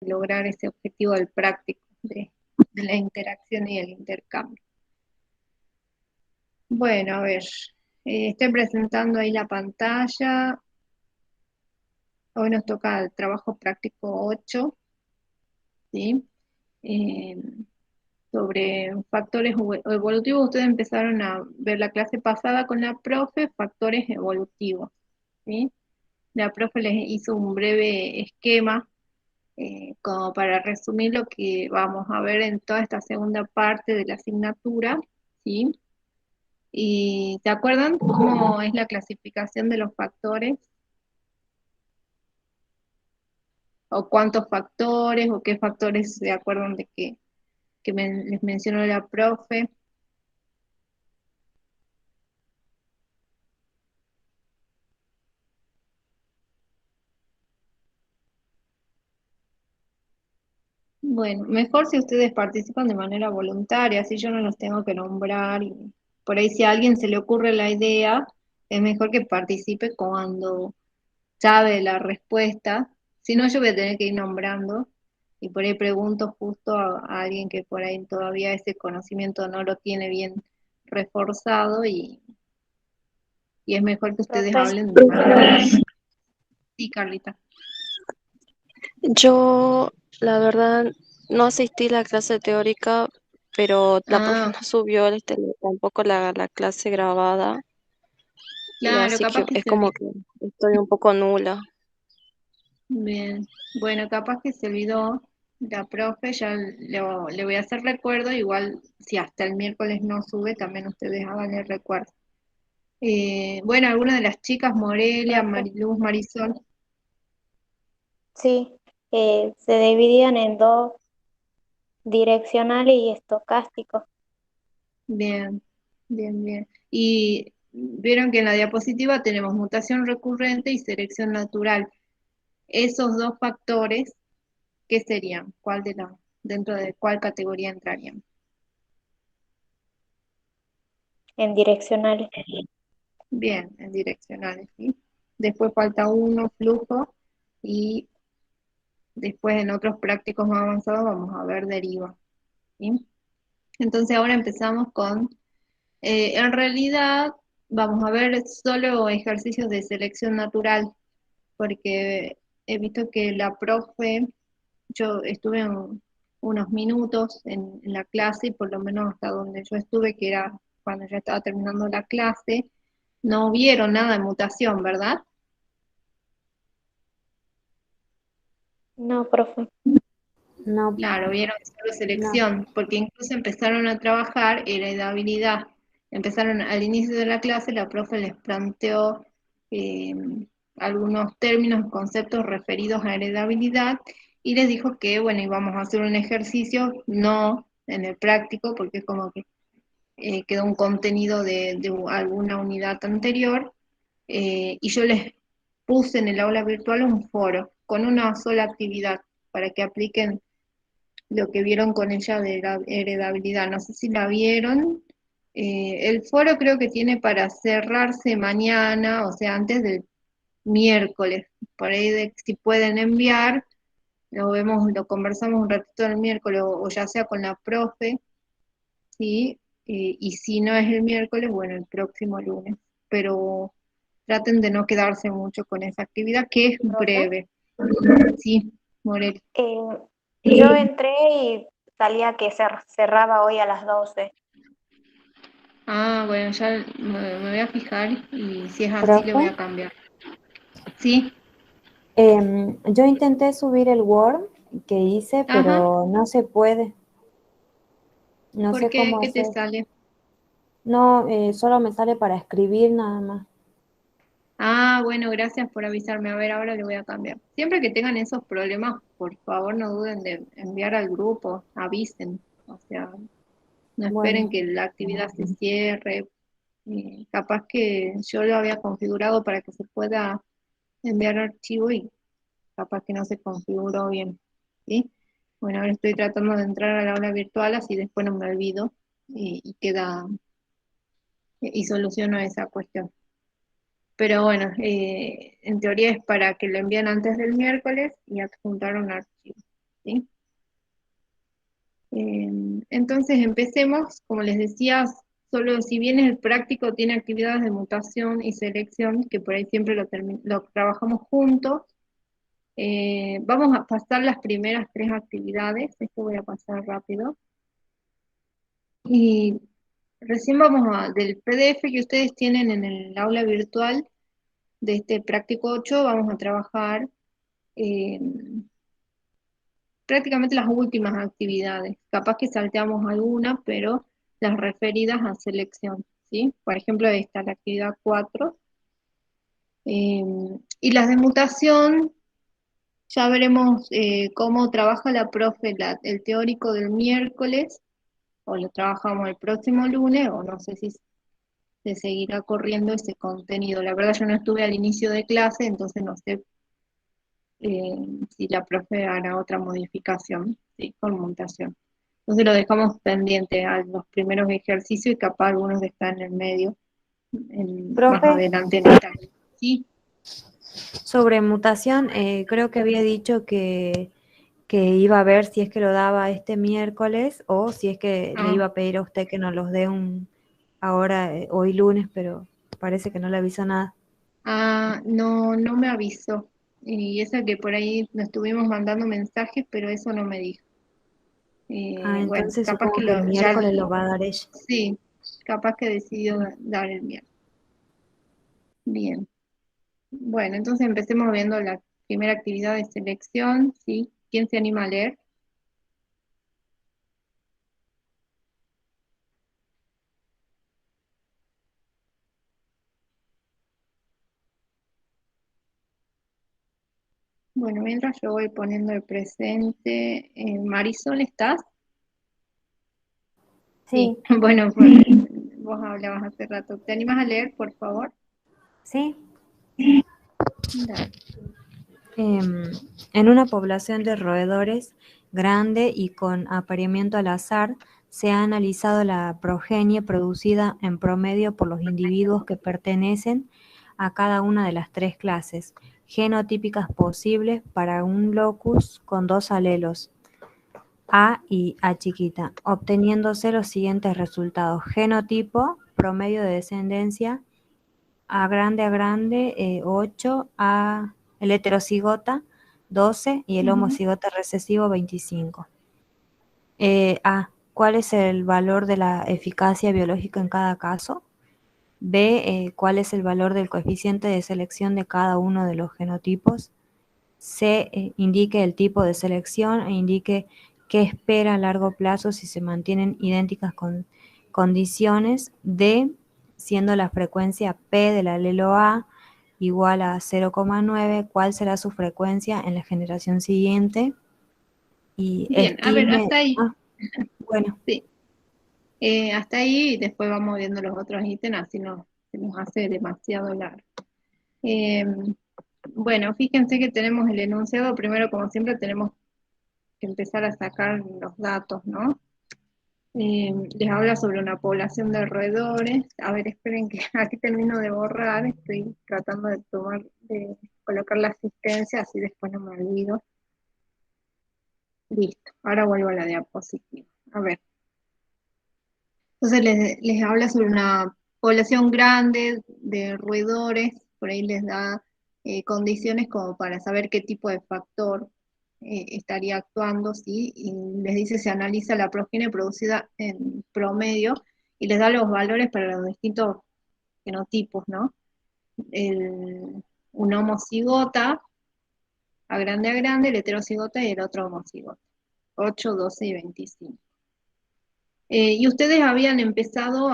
lograr ese objetivo del práctico, de la interacción y el intercambio. Bueno, a ver, estoy presentando ahí la pantalla. Hoy nos toca el trabajo práctico 8, ¿sí? Eh, sobre factores evolutivos. Ustedes empezaron a ver la clase pasada con la profe, factores evolutivos, ¿sí? La profe les hizo un breve esquema como para resumir lo que vamos a ver en toda esta segunda parte de la asignatura, ¿sí? ¿Y se acuerdan cómo es la clasificación de los factores? ¿O cuántos factores? ¿O qué factores se acuerdan de que les mencionó la profe? Bueno, mejor si ustedes participan de manera voluntaria, así yo no los tengo que nombrar y por ahí si a alguien se le ocurre la idea, es mejor que participe cuando sabe la respuesta, si no yo voy a tener que ir nombrando y por ahí pregunto justo a alguien que por ahí todavía ese conocimiento no lo tiene bien reforzado y es mejor que ustedes Profe, hablen de manera voluntaria. Sí, Carlita. yo la verdad no asistí a la clase teórica, pero la profe Ah, no subió tampoco la clase grabada, y claro, así capaz que que es se como olvidó. que estoy un poco nula. Bien, bueno, capaz que se olvidó la profe, ya le voy a hacer recuerdo, igual si hasta el miércoles no sube, también ustedes hagan el recuerdo. Bueno, alguna de las chicas, Morelia, Profe, Mariluz, Marisol, sí, se dividían en dos, direccionales y estocásticos. bien, bien, bien. Y vieron que en la diapositiva tenemos mutación recurrente y selección natural. Esos dos factores, ¿qué serían? Dentro de cuál categoría entrarían? En direccionales. Bien, en direccionales, ¿sí? Después falta uno, flujo, y después en otros prácticos más avanzados vamos a ver deriva, ¿sí? Entonces ahora empezamos con, en realidad vamos a ver solo ejercicios de selección natural, porque he visto que la profe, yo estuve unos minutos en la clase y por lo menos hasta donde yo estuve, que era cuando ya estaba terminando la clase, no vieron nada de mutación, ¿verdad? No, profe. No, Claro, vieron solo no. selección, porque incluso empezaron a trabajar heredabilidad. Empezaron al inicio de la clase, la profe les planteó eh, algunos términos, conceptos referidos a heredabilidad y les dijo que, bueno, íbamos a hacer un ejercicio, no en el práctico, porque es como que quedó un contenido de alguna unidad anterior, y yo les puse en el aula virtual un foro con una sola actividad para que apliquen lo que vieron con ella de la heredabilidad. No sé si la vieron. El foro creo que tiene para cerrarse mañana, o sea, antes del miércoles. Por ahí si pueden enviar, lo vemos, lo conversamos un ratito el miércoles, o ya sea con la profe, ¿sí? Y si no es el miércoles, bueno, el próximo lunes. Pero traten de no quedarse mucho con esa actividad que es Profe, breve. Sí, Morel. yo entré y salía que cerraba hoy a las 12. Ah, bueno, ya me voy a fijar y si es así le Profe, voy a cambiar. Sí, yo intenté subir el Word que hice, ajá. pero no se puede. No ¿Por sé qué? cómo ¿Qué te hacer. sale? No, solo me sale para escribir nada más. Ah, bueno, gracias por avisarme. A ver, ahora le voy a cambiar. Siempre que tengan esos problemas, por favor no duden de enviar al grupo, avisen. O sea, no esperen Bueno, que la actividad se cierre. Capaz que yo lo había configurado para que se pueda enviar archivo y capaz que no se configuró bien, ¿sí? Bueno, ahora estoy tratando de entrar a la aula virtual, así después no me olvido y queda, y soluciono esa cuestión. Pero bueno, en teoría es para que lo envíen antes del miércoles y adjuntar un archivo. ¿sí? Entonces empecemos, como les decía, solo si bien el práctico tiene actividades de mutación y selección, que por ahí siempre lo trabajamos juntos, vamos a pasar las primeras tres actividades, esto voy a pasar rápido, y recién del PDF que ustedes tienen en el aula virtual de este práctico 8, vamos a trabajar eh, prácticamente las últimas actividades. Capaz que salteamos alguna, pero las referidas a selección, ¿sí? Por ejemplo, esta, la actividad 4. Eh, y las de mutación, ya veremos cómo trabaja la profe el teórico del miércoles, o lo trabajamos el próximo lunes, o no sé si se seguirá corriendo ese contenido. La verdad yo no estuve al inicio de clase, entonces no sé si la profe hará otra modificación, ¿sí? Con mutación. Entonces lo dejamos pendiente a los primeros ejercicios y capaz algunos están en el medio, más Profe, adelante en esta. Sí, sobre mutación, creo que había dicho que iba a ver si es que lo daba este miércoles o si es que le iba a pedir a usted que nos los dé ahora, hoy lunes, pero parece que no le avisó nada. No, no me avisó. Y esa que por ahí nos estuvimos mandando mensajes, pero eso no me dijo. Bueno, Entonces capaz que supongo que el miércoles lo va a dar ella. sí, capaz que decidió dar el miércoles. Bien. Bueno, entonces empecemos viendo la primera actividad de selección, ¿sí? ¿Quién se anima a leer? Bueno, mientras yo voy poniendo el presente, Marisol, ¿estás? Sí, Sí, bueno, pues, vos hablabas hace rato. ¿Te animas a leer, por favor? sí, Dale. En una población de roedores grande y con apareamiento al azar, se ha analizado la progenie producida en promedio por los individuos que pertenecen a cada una de las tres clases genotípicas posibles para un locus con dos alelos, A y A chiquita, obteniéndose los siguientes resultados: genotipo, promedio de descendencia, A grande, 8, el heterocigota 12 y el homocigota recesivo 25. ¿Cuál es el valor de la eficacia biológica en cada caso? B, ¿cuál es el valor del coeficiente de selección de cada uno de los genotipos? C, indique el tipo de selección e indique qué espera a largo plazo si se mantienen idénticas condiciones. D, siendo la frecuencia P del alelo A igual a 0,9, ¿cuál será su frecuencia en la generación siguiente? Y Bien, a ver, estime... hasta ahí. Bueno, Sí. Hasta ahí y después vamos viendo los otros ítems, así no se nos hace demasiado largo. Eh, bueno, fíjense que tenemos el enunciado. Primero, como siempre, tenemos que empezar a sacar los datos, ¿no? Les habla sobre una población de roedores. A ver, esperen que aquí termino de borrar. Estoy tratando de colocar la asistencia, así después no me olvido. Listo, ahora vuelvo a la diapositiva. A ver. Entonces les habla sobre una población grande de roedores, por ahí les da condiciones como para saber qué tipo de factor estaría actuando, ¿sí? Y les dice, se analiza la progenie producida en promedio y les da los valores para los distintos genotipos, ¿no? Un homocigota, a grande, el heterocigota y el otro homocigota, 8, 12 y 25. Y ustedes habían empezado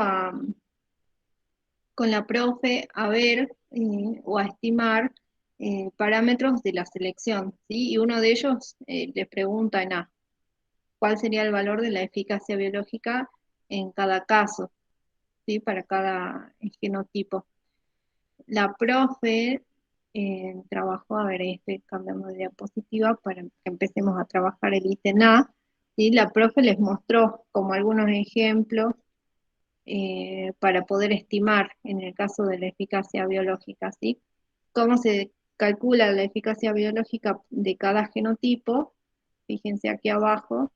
con la profe a ver o a estimar parámetros de la selección, ¿sí? Y uno de ellos les pregunta en A, ¿cuál sería el valor de la eficacia biológica en cada caso, ¿sí? Para cada genotipo. La profe trabajó, a ver, cambiamos de diapositiva para que empecemos a trabajar el ítem A, ¿sí? La profe les mostró como algunos ejemplos para poder estimar en el caso de la eficacia biológica, ¿sí? Cómo se calcula la eficacia biológica de cada genotipo Fíjense aquí abajo,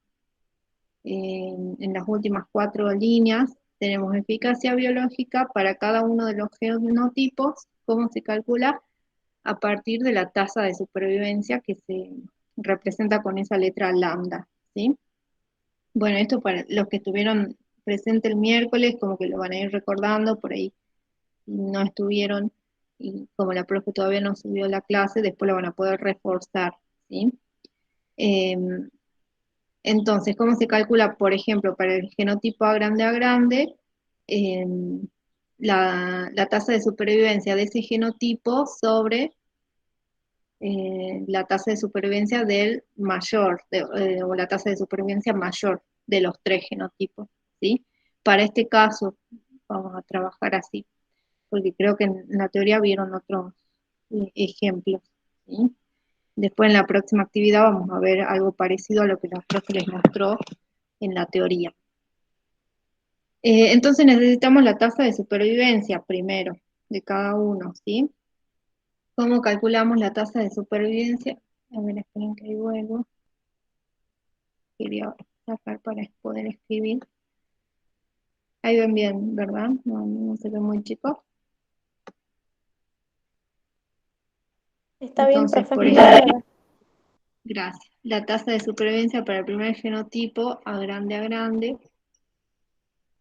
en las últimas 4 líneas, tenemos eficacia biológica para cada uno de los genotipos, cómo se calcula a partir de la tasa de supervivencia que se representa con esa letra lambda, ¿sí? Bueno, esto para los que estuvieron presentes el miércoles, como que lo van a ir recordando, por ahí no estuvieron, y como la profe todavía no subió la clase, después lo van a poder reforzar, ¿sí? Entonces, ¿cómo se calcula? Por ejemplo, para el genotipo A grande, la tasa de supervivencia de ese genotipo sobre la tasa de supervivencia del mayor, o la tasa de supervivencia mayor de los 3 genotipos, ¿sí? Para este caso, vamos a trabajar así, porque creo que en la teoría vieron otros ejemplos, ¿sí? Después en la próxima actividad vamos a ver algo parecido a lo que la profe les mostró en la teoría. Entonces necesitamos la tasa de supervivencia primero de cada uno, ¿sí? ¿Cómo calculamos la tasa de supervivencia? A ver, esperen que ahí vuelvo. Quería sacar para poder escribir. Ahí ven bien, ¿verdad? No se ve muy chico. Está bien, Entonces, profe. por ejemplo, gracias. La tasa de supervivencia para el primer genotipo a grande,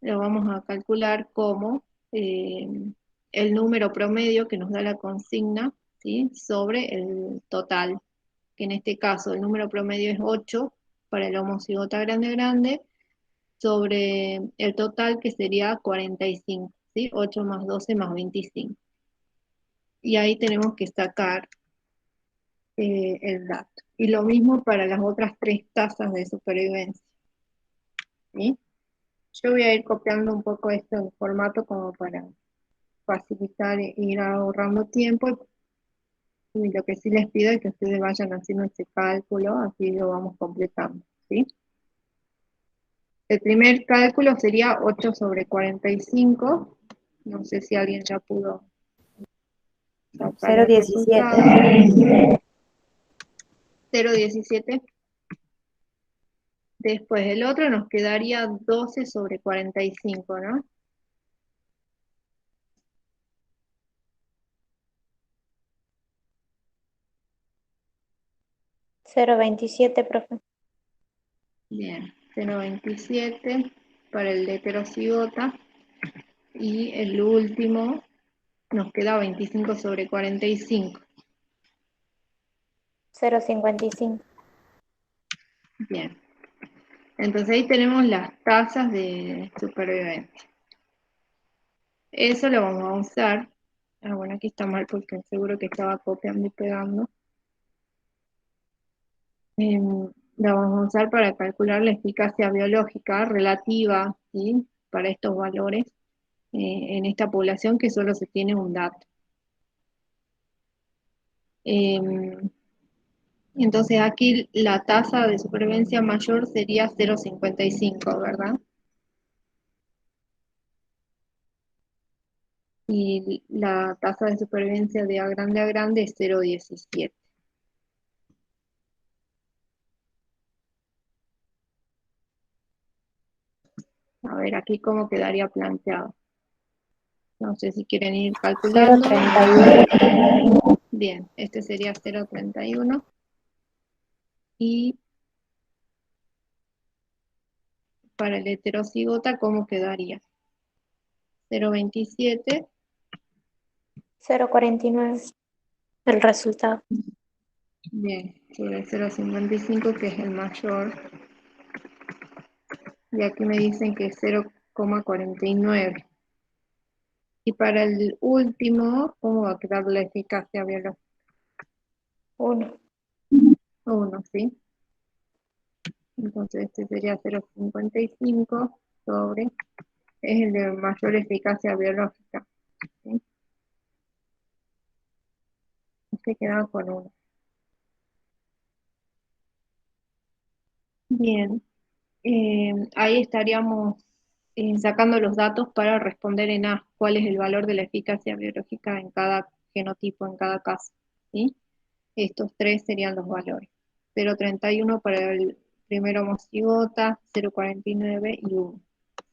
lo vamos a calcular como el número promedio que nos da la consigna, ¿sí? Sobre el total, que en este caso el número promedio es 8 para el homocigota grande, sobre el total que sería 45, ¿sí? 8 más 12 más 25. Y ahí tenemos que sacar el dato. Y lo mismo para las otras 3 tasas de supervivencia, ¿sí? Yo voy a ir copiando un poco esto en formato como para facilitar e ir ahorrando tiempo. Y lo que sí les pido es que ustedes vayan haciendo ese cálculo, así lo vamos completando, ¿sí? El primer cálculo sería 8 sobre 45. No sé si alguien ya pudo sacar el 0,17. resultado. 0,17. Después el otro nos quedaría 12 sobre 45, ¿no? Cero veintisiete, profe. Bien, 0,27 para el de heterocigota. Y el último nos queda 25 sobre 45. 0,55. Bien. Entonces ahí tenemos las tasas de supervivencia. Eso lo vamos a usar. Ah, bueno, aquí está mal porque seguro que estaba copiando y pegando. La vamos a usar para calcular la eficacia biológica relativa, ¿sí? Para estos valores en esta población que solo se tiene un dato. Entonces aquí la tasa de supervivencia mayor sería 0,55, ¿verdad? Y la tasa de supervivencia de A grande es 0,17. A ver, aquí cómo quedaría planteado. No sé si quieren ir calculando. 0,31. Bien, este sería 0,31. Y para el heterocigota, ¿cómo quedaría? 0,27. 0,49. El resultado. Bien, sobre 0,55, que es el mayor. Y aquí me dicen que es 0,49. Y para el último, ¿cómo va a quedar la eficacia biológica? 1. 1, ¿sí? Entonces este sería 0,55 sobre, es el de mayor eficacia biológica, ¿sí? Este queda con 1. Bien, ahí estaríamos sacando los datos para responder en A, cuál es el valor de la eficacia biológica en cada genotipo, en cada caso, ¿sí? Estos 3 serían los valores. 0,31 para el primer homocigota, 0,49 y 1.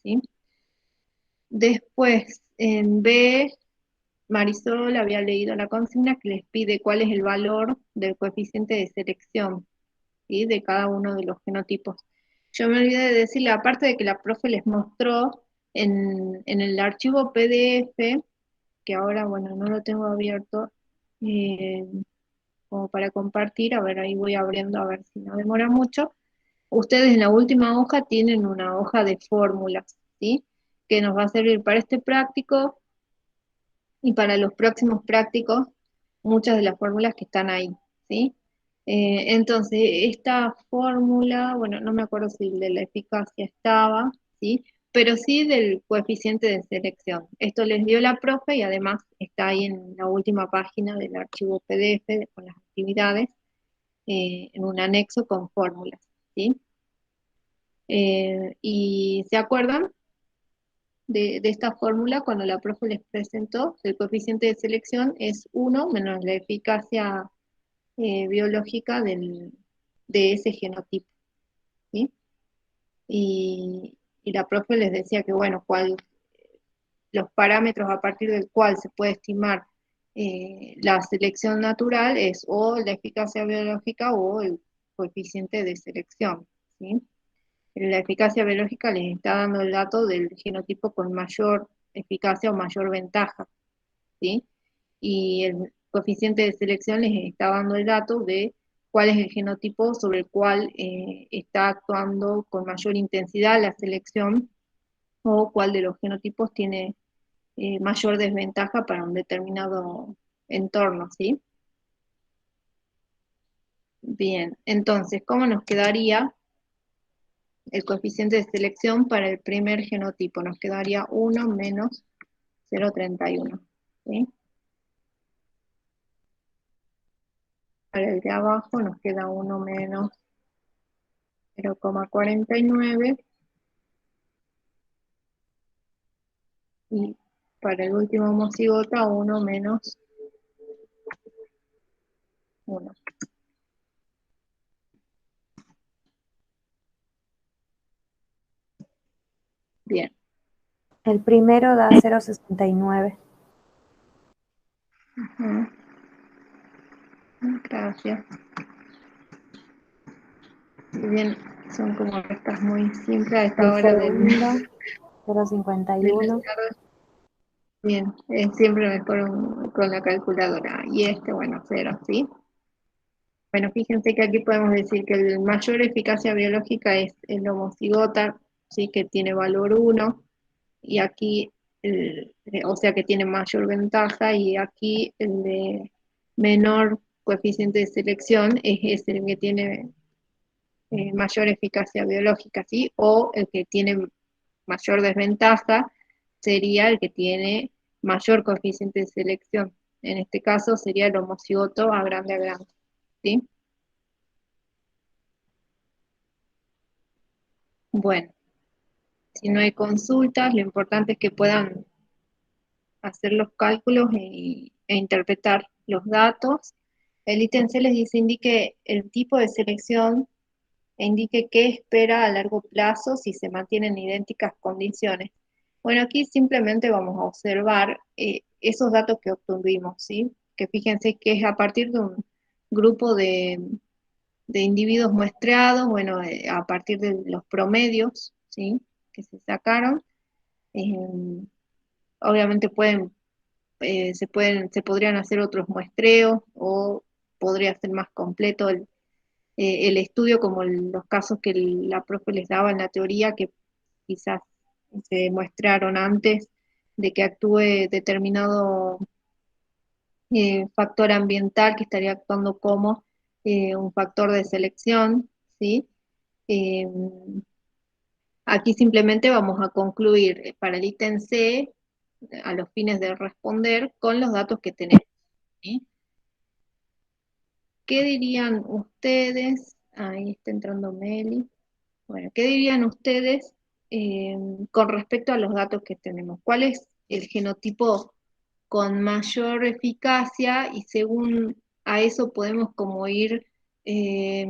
¿Sí? Después, en B, Marisol había leído la consigna que les pide cuál es el valor del coeficiente de selección, ¿sí? De cada uno de los genotipos. Yo me olvidé de decirle, aparte de que la profe les mostró en el archivo PDF, que ahora, bueno, no lo tengo abierto, eh, como para compartir, a ver, ahí voy abriendo a ver si no demora mucho. Ustedes en la última hoja tienen una hoja de fórmulas, ¿sí? Que nos va a servir para este práctico y para los próximos prácticos, muchas de las fórmulas que están ahí, ¿sí? Entonces, esta fórmula, bueno, no me acuerdo si de la eficacia estaba, ¿sí? Pero sí del coeficiente de selección. Esto les dio la profe y además está ahí en la última página del archivo PDF con las actividades, en un anexo con fórmulas, ¿sí? ¿Y se acuerdan de esta fórmula cuando la profe les presentó? El coeficiente de selección es 1 menos la eficacia biológica de ese genotipo, ¿sí? Y la profe les decía que, bueno, los parámetros a partir del cual se puede estimar la selección natural es o la eficacia biológica o el coeficiente de selección, ¿sí? La eficacia biológica les está dando el dato del genotipo con mayor eficacia o mayor ventaja, ¿sí? Y el coeficiente de selección les está dando el dato de cuál es el genotipo sobre el cual está actuando con mayor intensidad la selección o cuál de los genotipos tiene mayor desventaja para un determinado entorno, ¿sí? Bien, entonces, ¿cómo nos quedaría el coeficiente de selección para el primer genotipo? Nos quedaría 1 menos 0,31, ¿sí? Para el de abajo nos queda 1 menos 0,49 y para el último homocigota 1 menos 1. Bien. El primero da 0,69. Ujú. Gracias. Si bien son como restas muy simples a esta El hora segundo, de la 0,51. tarde. Bien, es siempre mejor con la calculadora. Y este, bueno, 0, ¿sí? Bueno, fíjense que aquí podemos decir que el mayor eficacia biológica es el homocigota, ¿sí? Que tiene valor 1, y aquí, o sea que tiene mayor ventaja, y aquí el de menor coeficiente de selección es el que tiene mayor eficacia biológica, ¿sí? O el que tiene mayor desventaja sería el que tiene mayor coeficiente de selección. En este caso sería el homocigoto a grande, ¿sí? Bueno, si no hay consultas, lo importante es que puedan hacer los cálculos e interpretar los datos. El ítem C les dice indique el tipo de selección e indique qué espera a largo plazo si se mantienen idénticas condiciones. Bueno, aquí simplemente vamos a observar esos datos que obtuvimos, ¿sí? Que fíjense que es a partir de un grupo de individuos muestreados, bueno, a partir de los promedios, ¿sí? Que se sacaron. Eh, Obviamente se podrían hacer otros muestreos o podría ser más completo el estudio, como los casos que la profe les daba en la teoría, que quizás se muestraron antes de que actúe determinado factor ambiental que estaría actuando como un factor de selección, ¿sí? Eh, Aquí simplemente vamos a concluir para el ítem C, a los fines de responder, con los datos que tenemos, ¿sí? ¿Qué dirían ustedes? Ahí está entrando Meli. Bueno, ¿qué dirían ustedes con respecto a los datos que tenemos? ¿Cuál es el genotipo con mayor eficacia? Y según a eso podemos como ir eh,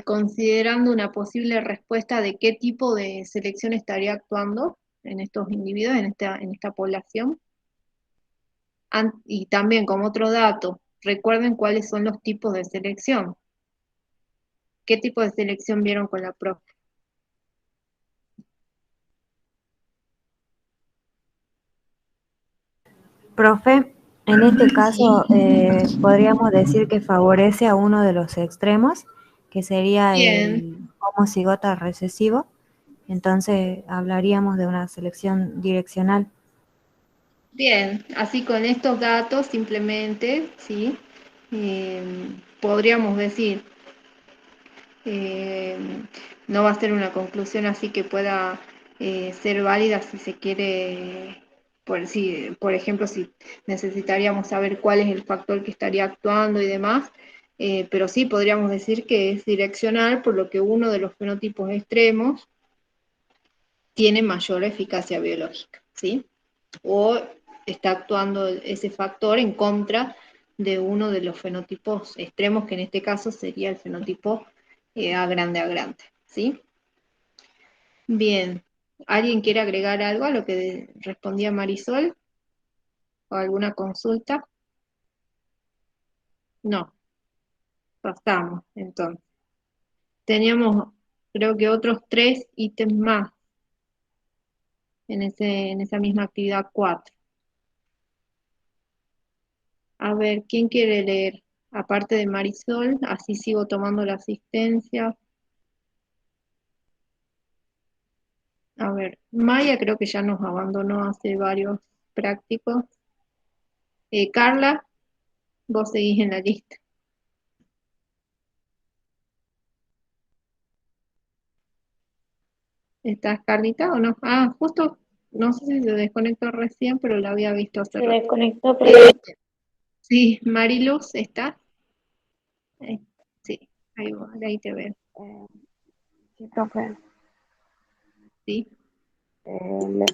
considerando una posible respuesta de qué tipo de selección estaría actuando en estos individuos, en esta población. Y también como otro dato, recuerden cuáles son los tipos de selección. ¿Qué tipo de selección vieron con la profe? Profe, en este caso Sí. podríamos decir que favorece a uno de los extremos, que sería Bien, el homocigota recesivo. Entonces hablaríamos de una selección direccional. bien. Así con estos datos simplemente, ¿sí? Podríamos decir, eh, no va a ser una conclusión así que pueda ser válida si se quiere, por ejemplo, si necesitaríamos saber cuál es el factor que estaría actuando y demás, pero sí podríamos decir que es direccional, por lo que uno de los fenotipos extremos tiene mayor eficacia biológica, ¿sí? O está actuando ese factor en contra de uno de los fenotipos extremos, que en este caso sería el fenotipo A grande, ¿sí? Bien, ¿alguien quiere agregar algo a lo que respondía Marisol? ¿O alguna consulta? No, pasamos, entonces. Teníamos, creo que otros 3 ítems más en esa misma actividad 4. A ver, ¿quién quiere leer? Aparte de Marisol, así sigo tomando la asistencia. A ver, Maya creo que ya nos abandonó hace varios prácticos. Carla, vos seguís en la lista. ¿Estás, Carlita, o no? Ah, justo, no sé si se desconectó recién, pero la había visto hace Se rato. desconectó, pero Eh, sí, Mariluz, ¿estás? Eh, sí, ahí va, ahí te veo. Eh, sí, profe. Sí, Le-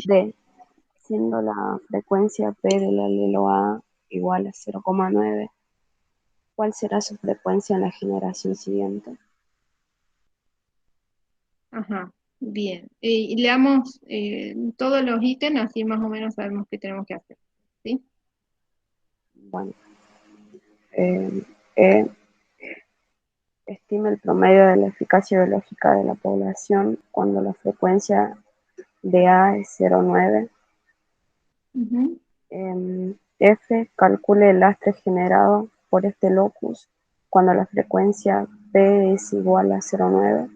D, siendo la frecuencia P del alelo A igual a 0,9, ¿cuál será su frecuencia en la generación siguiente? ajá, bien. Y leamos todos los ítems, así más o menos sabemos qué tenemos que hacer. ¿Sí? Bueno, eh, E, estima el promedio de la eficacia biológica de la población cuando la frecuencia de A es 0,9. Ujú. F, calcule el lastre generado por este locus cuando la frecuencia P es igual a 0,9.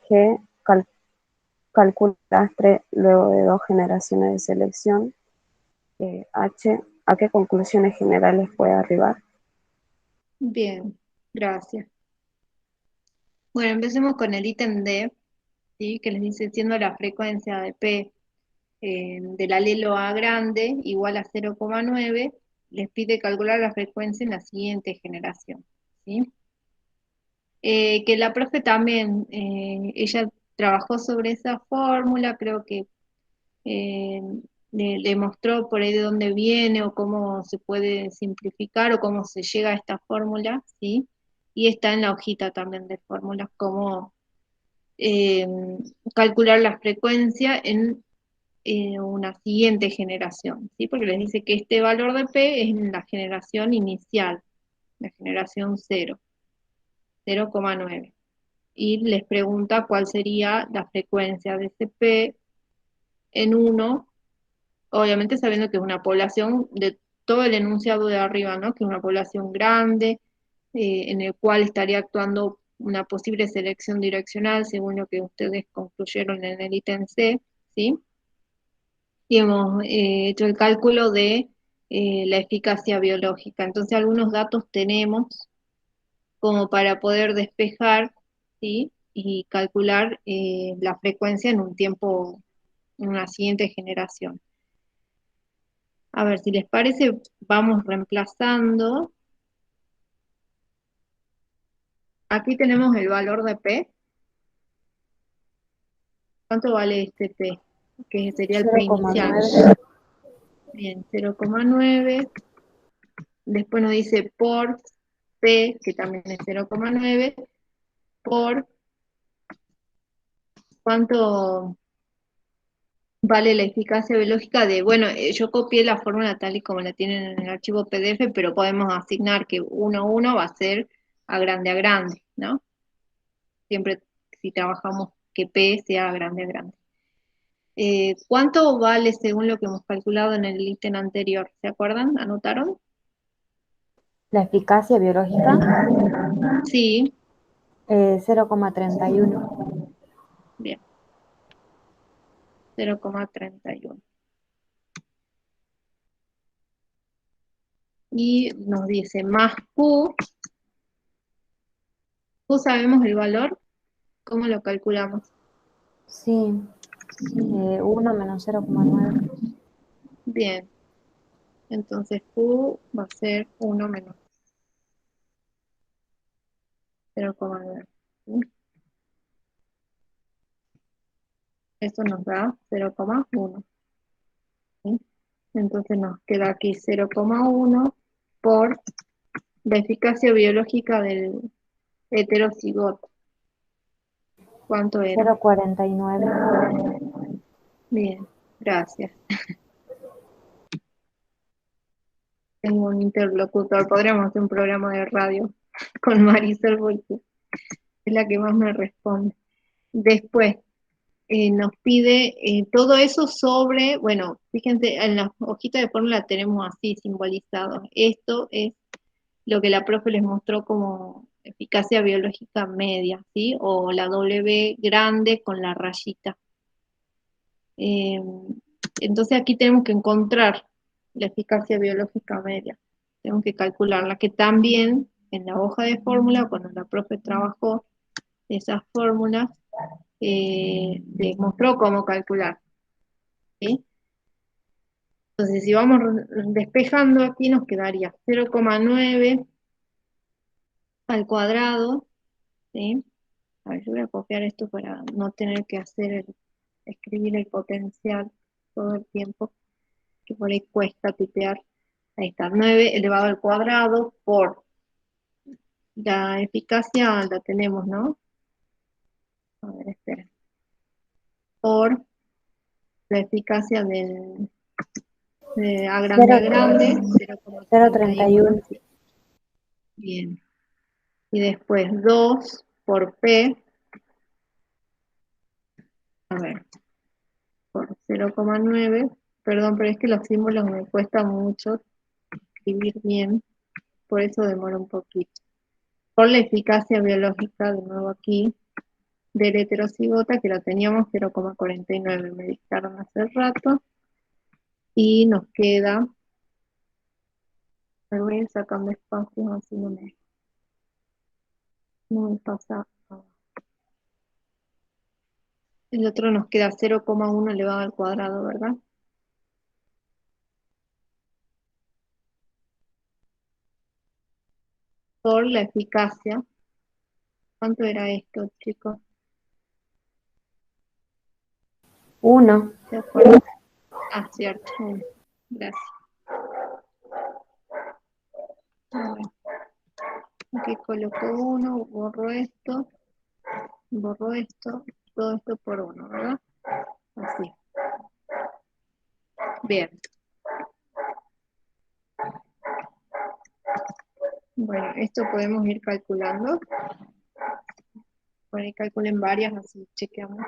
G, calcula el lastre luego de 2 generaciones de selección. H, ¿a qué conclusiones generales puede arribar? Bien, gracias. Bueno, empecemos con el ítem D, ¿sí? Que les dice, siendo la frecuencia de P del alelo A grande igual a 0,9, les pide calcular la frecuencia en la siguiente generación, ¿sí? Que la profe también, ella trabajó sobre esa fórmula, creo que eh, le mostró por ahí de dónde viene o cómo se puede simplificar o cómo se llega a esta fórmula, ¿sí? Y está en la hojita también de fórmulas, cómo eh, calcular la frecuencia en una siguiente generación, ¿sí? Porque les dice que este valor de P es en la generación inicial, la generación 0, 0,9. Y les pregunta cuál sería la frecuencia de ese P en 1, obviamente sabiendo que es una población de todo el enunciado de arriba, ¿no? Que es una población grande, en el cual estaría actuando una posible selección direccional, según lo que ustedes concluyeron en el ítem C, ¿sí? Y hemos hecho el cálculo de la eficacia biológica. Entonces, algunos datos tenemos como para poder despejar, ¿sí? Y calcular la frecuencia en un tiempo, en una siguiente generación. A ver, si les parece, vamos reemplazando. Aquí tenemos el valor de P. ¿Cuánto vale este P? Que sería el P inicial. 0,9. Bien, 0,9. Después nos dice por P, que también es 0,9, por cuánto vale la eficacia biológica de, bueno, yo copié la fórmula tal y como la tienen en el archivo PDF, pero podemos asignar que 1 a 1 va a ser a grande, ¿no? Siempre si trabajamos que P sea a grande. ¿Cuánto vale según lo que hemos calculado en el ítem anterior? ¿Se acuerdan? ¿Anotaron? La eficacia biológica, Sí, 0,31. bien, 0,31. Y nos dice más Q. ¿Q sabemos el valor? ¿Cómo lo calculamos? Sí, 1 menos 0,9. Bien, entonces Q va a ser 1 menos 0,9. ¿Sí? Eso nos da 0,1. ¿Sí? Entonces nos queda aquí 0,1 por la eficacia biológica del heterocigoto. ¿Cuánto era? 0,49. Bien, gracias. Tengo un interlocutor, podríamos hacer un programa de radio con Marisol porque es la que más me responde. Después nos pide todo eso sobre, bueno, fíjense, en la hojita de fórmula tenemos así simbolizado. Esto es lo que la profe les mostró como eficacia biológica media, ¿sí? O la W grande con la rayita. Eh, entonces aquí tenemos que encontrar la eficacia biológica media. Tenemos que calcularla, que también en la hoja de fórmula, cuando la profe trabajó esas fórmulas, les mostró cómo calcular. ¿Sí? Entonces, si vamos despejando aquí, nos quedaría 0,9 al cuadrado, ¿sí? A ver, yo voy a copiar esto para no tener que escribir el potencial todo el tiempo, que por ahí cuesta tipear. Ahí está, 9 elevado al cuadrado por la eficacia, la tenemos, ¿no? A ver, espera. Por la eficacia de a grande, 0,31. 0,31. Bien. Y después 2 por P, a ver, por 0,9. Perdón, pero es que los símbolos me cuesta mucho escribir bien, por eso demora un poquito. Por la eficacia biológica, de nuevo aquí, del heterocigota, que lo teníamos 0,49, me dictaron hace rato, y nos queda, me voy a ir sacando espacios, así no me pasa. El otro nos queda 0,1 elevado al cuadrado, ¿verdad? Por la eficacia. ¿Cuánto era esto, chicos? 1. ¿Se acuerdan? Ah, cierto. Gracias. A ver, aquí coloco 1, borro esto, todo esto por 1, ¿verdad? Así. Bien. Bueno, esto podemos ir calculando. Por ahí calculen varias, así chequeamos.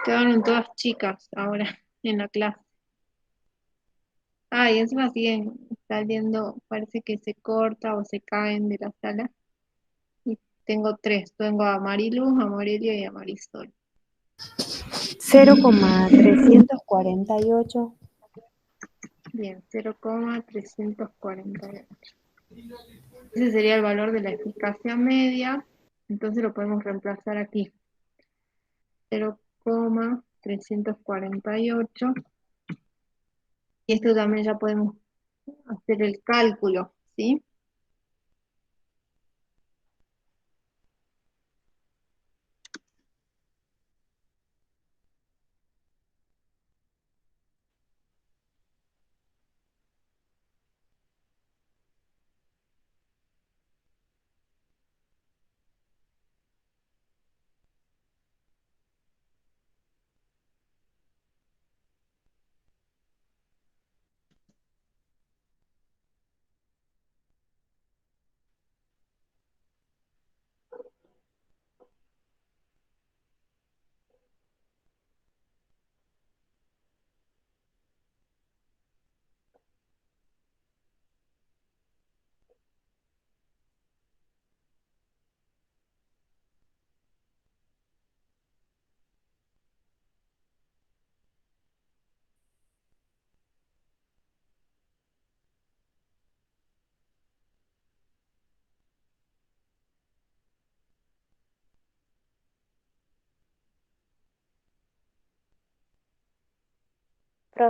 Quedaron todas chicas ahora en la clase. Ah, y encima siguen saliendo, parece que se corta o se caen de la sala. Y tengo 3, tengo a Mariluz, a Morelia y a Marisol. 0,348. Bien, 0,348. Ese sería el valor de la eficacia media, entonces lo podemos reemplazar aquí. 0,348. Y esto también ya podemos hacer el cálculo, ¿sí?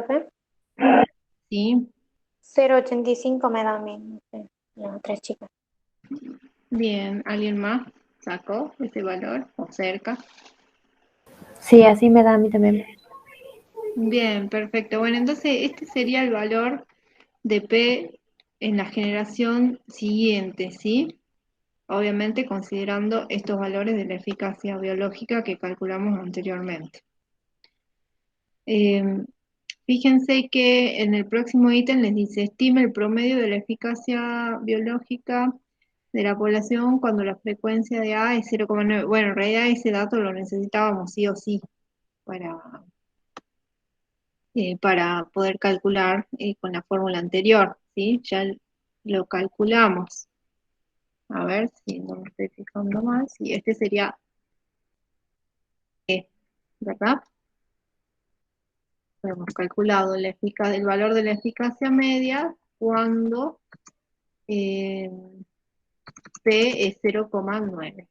profe. ¿Sí? 0,85 me da a mí, no sé, las otras chicas. Bien, ¿alguien más sacó ese valor o cerca? Sí, así me da a mí también. Bien, perfecto. Bueno, entonces este sería el valor de P en la generación siguiente, ¿sí? Obviamente considerando estos valores de la eficacia biológica que calculamos anteriormente. Fíjense que en el próximo ítem les dice, estime el promedio de la eficacia biológica de la población cuando la frecuencia de A es 0,9. Bueno, en realidad ese dato lo necesitábamos sí o sí para poder calcular con la fórmula anterior, ¿sí? Ya lo calculamos. A ver si no me estoy fijando más. Y este sería E, ¿verdad? Hemos calculado el valor de la eficacia media cuando eh, P es 0,9.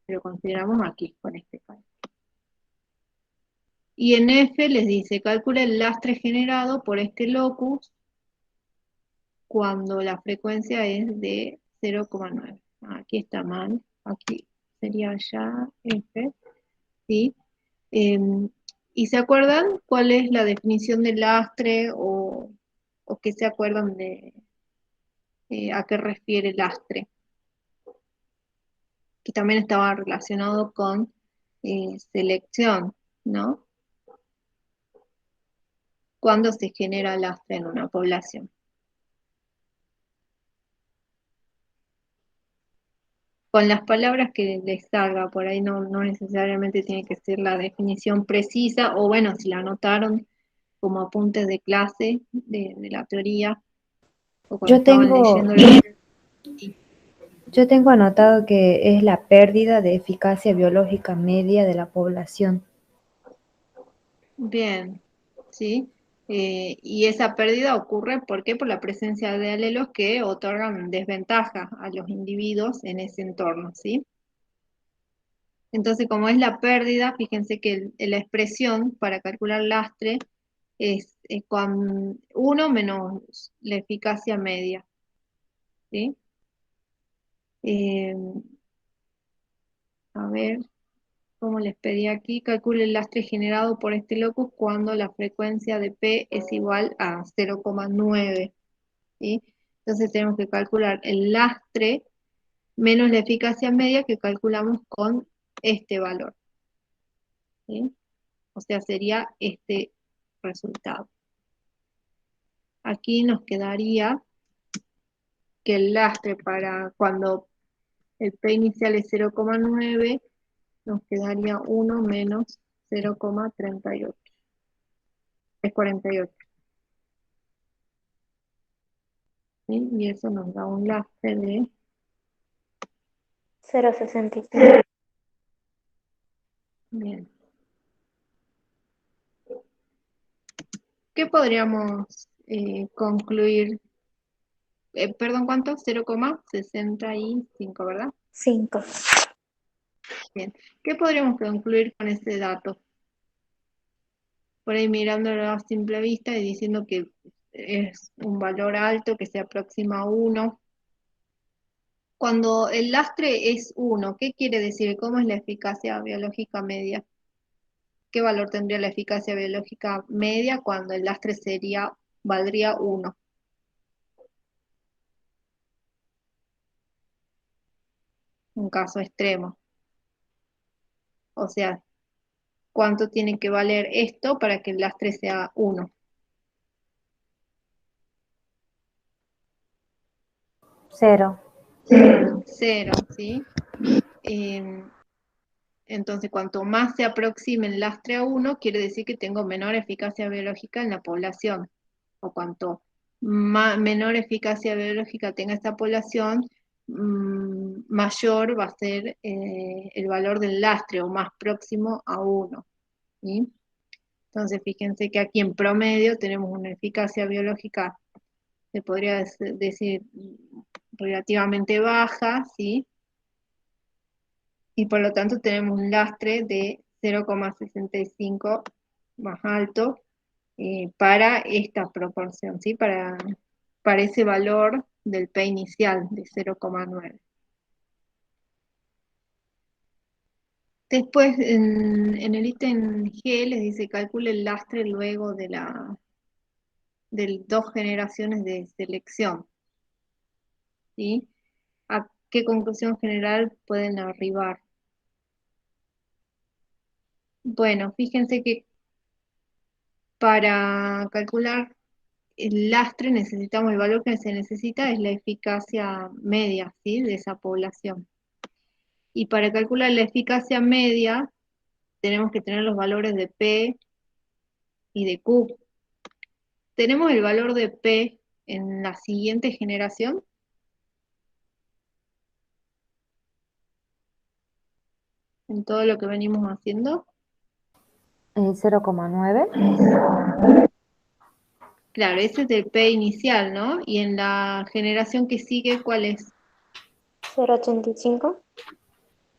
Lo consideramos aquí con este cálculo. Y en F les dice, calcula el lastre generado por este locus cuando la frecuencia es de 0,9. Aquí está mal, aquí sería ya F, ¿sí? ¿Y se acuerdan cuál es la definición de lastre o qué se acuerdan de a qué refiere lastre? Que también estaba relacionado con selección, ¿no? ¿Cuándo se genera lastre en una población? Con las palabras que les salga, por ahí no necesariamente tiene que ser la definición precisa, o bueno, si la anotaron como apuntes de clase de la teoría, o cuando Yo estaban tengo, leyendo la... Sí. yo tengo anotado que es la pérdida de eficacia biológica media de la población. Bien, ¿sí? Y esa pérdida ocurre, ¿por qué? Por la presencia de alelos que otorgan desventaja a los individuos en ese entorno, ¿sí? Entonces, como es la pérdida, fíjense que la expresión para calcular lastre es con 1 menos la eficacia media, ¿sí? Eh, a ver, como les pedí aquí, calcule el lastre generado por este locus cuando la frecuencia de P es igual a 0,9, ¿sí? Entonces tenemos que calcular el lastre menos la eficacia media que calculamos con este valor, ¿sí? O sea, sería este resultado. Aquí nos quedaría que el lastre para cuando el P inicial es 0,9, nos quedaría 1 menos 0,38. Es 48. ¿Sí? Y eso nos da un lastre de 0,65. bien. ¿Qué podríamos concluir? Perdón, ¿cuánto? 0,65, ¿verdad? 5. Bien. ¿Qué podríamos concluir con ese dato? Por ahí mirándolo a simple vista y diciendo que es un valor alto que se aproxima a 1. Cuando el lastre es 1, ¿qué quiere decir? ¿Cómo es la eficacia biológica media? ¿Qué valor tendría la eficacia biológica media cuando el lastre valdría 1? Un caso extremo. O sea, ¿cuánto tiene que valer esto para que el lastre sea 1? 0. 0, ¿sí? Entonces, cuanto más se aproxime el lastre a 1, quiere decir que tengo menor eficacia biológica en la población. O cuanto menor eficacia biológica tenga esta población, mayor va a ser el valor del lastre o más próximo a 1. ¿Sí? Entonces, fíjense que aquí en promedio tenemos una eficacia biológica, se podría decir, relativamente baja, ¿sí? Y por lo tanto tenemos un lastre de 0,65 más alto para esta proporción, ¿sí? Para ese valor del P inicial de 0,9. Después, en el ítem G les dice calcule el lastre luego de 2 generaciones de selección, ¿sí? ¿A qué conclusión general pueden arribar? Bueno, fíjense que para calcular el lastre necesitamos, el valor que se necesita es la eficacia media, ¿sí? De esa población. Y para calcular la eficacia media tenemos que tener los valores de P y de Q. Tenemos el valor de P en la siguiente generación. En todo lo que venimos haciendo. 0,9. Claro, ese es el P inicial, ¿no? Y en la generación que sigue, ¿cuál es? 0,85.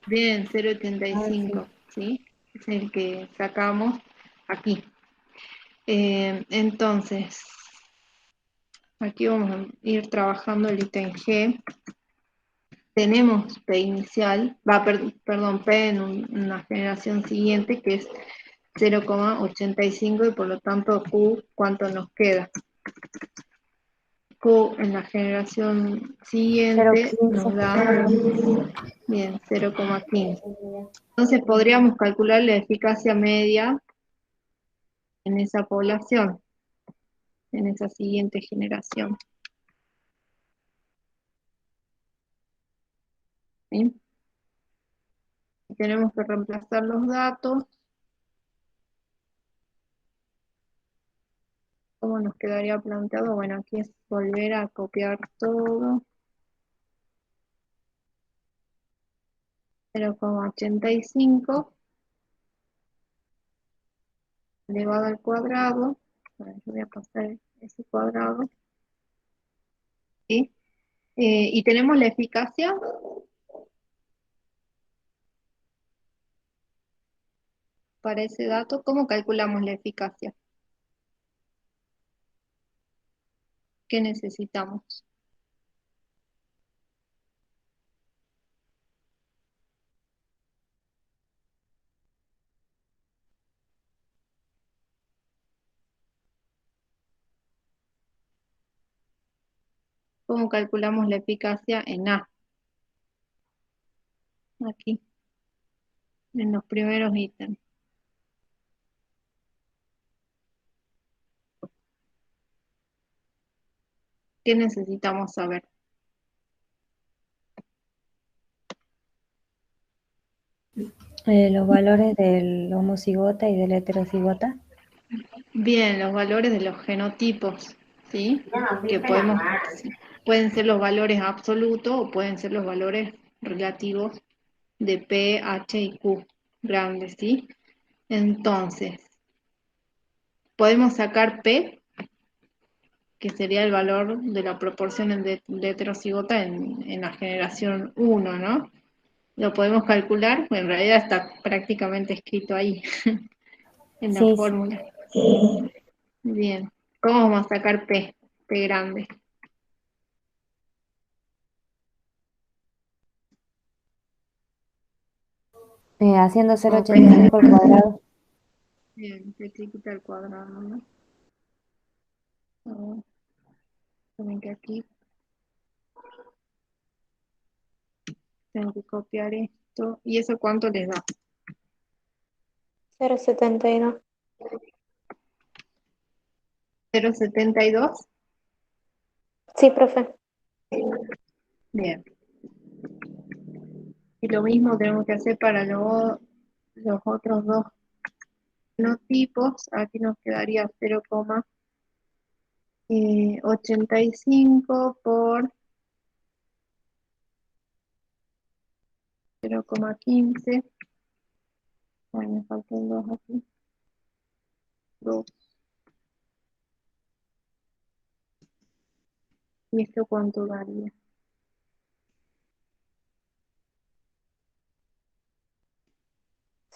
Bien, 0,85, ¿sí? Es el que sacamos aquí. Entonces, aquí vamos a ir trabajando el ítem G. Tenemos P inicial, perdón, P en una generación siguiente que es 0,85 y por lo tanto Q, ¿cuánto nos queda? Q en la generación siguiente nos da, bien, 0,15. Entonces podríamos calcular la eficacia media en esa población, en esa siguiente generación. ¿Sí? Tenemos que reemplazar los datos. ¿Cómo nos quedaría planteado? Bueno, aquí es volver a copiar todo. 0,85 elevado al cuadrado. Bueno, yo voy a pasar ese cuadrado. ¿Sí? Y tenemos la eficacia. Para ese dato, ¿cómo calculamos la eficacia? ¿Qué necesitamos? ¿Cómo calculamos la eficacia en A? Aquí, en los primeros ítems. ¿Qué necesitamos saber? Los valores del homocigota y del heterocigota. Bien, los valores de los genotipos, ¿sí? Que pueden ser los valores absolutos o pueden ser los valores relativos de P, H y Q grandes, ¿sí? Entonces, podemos sacar P, que sería el valor de la proporción de heterocigota en la generación 1, ¿no? Lo podemos calcular, en realidad está prácticamente escrito ahí, en la Sí, sí. fórmula. Bien, ¿cómo vamos a sacar P? P grande. Haciendo Como 0,85 al cuadrado. Bien, P chiquita al cuadrado, ¿no? A ver, tienen que aquí tengo que copiar esto. ¿Y eso cuánto les da? 0,72. 0,72. Sí, profe. Bien. Y lo mismo tenemos que hacer para los otros dos genotipos. Aquí nos quedaría 0,85 por 0,15. Ay, me faltan dos aquí. 2. ¿Y esto cuánto daría?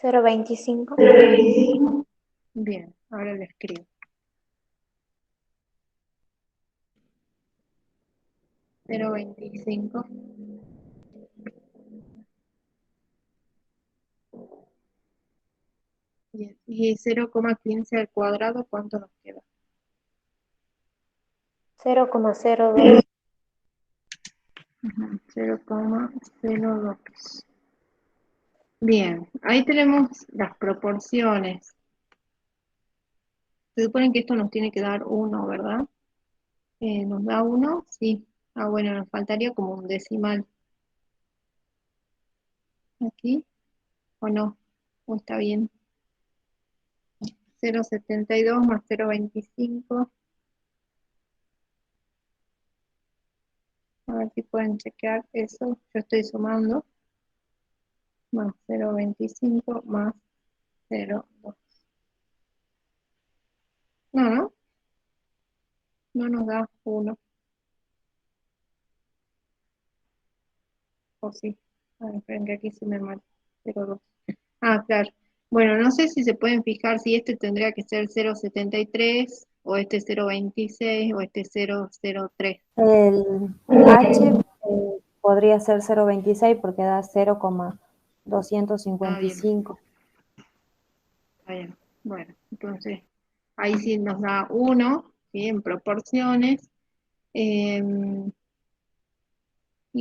0,25. Bien, ahora lo escribo. 0,25. Bien. Y 0,15 al cuadrado, ¿cuánto nos queda? 0,02. 0,02. Bien, ahí tenemos las proporciones. Se supone que esto nos tiene que dar 1, ¿verdad? ¿Nos da 1? Sí. Ah, bueno, nos faltaría como un decimal. ¿Aquí? ¿O no? ¿O está bien? 0,72 más 0,25. A ver si pueden chequear eso. Yo estoy sumando. Más 0,25 más 0,2. No, no. No nos da 1. O sí. A ver, esperen que aquí se me mal. 0,2. Ah, claro. Bueno, no sé si se pueden fijar si este tendría que ser 0,73 o este 0,26 o este 0,03. El H podría ser 0,26 porque da Ah, bien. 0,255. Está bien. Bueno, entonces ahí sí nos da 1, ¿sí? En proporciones. Y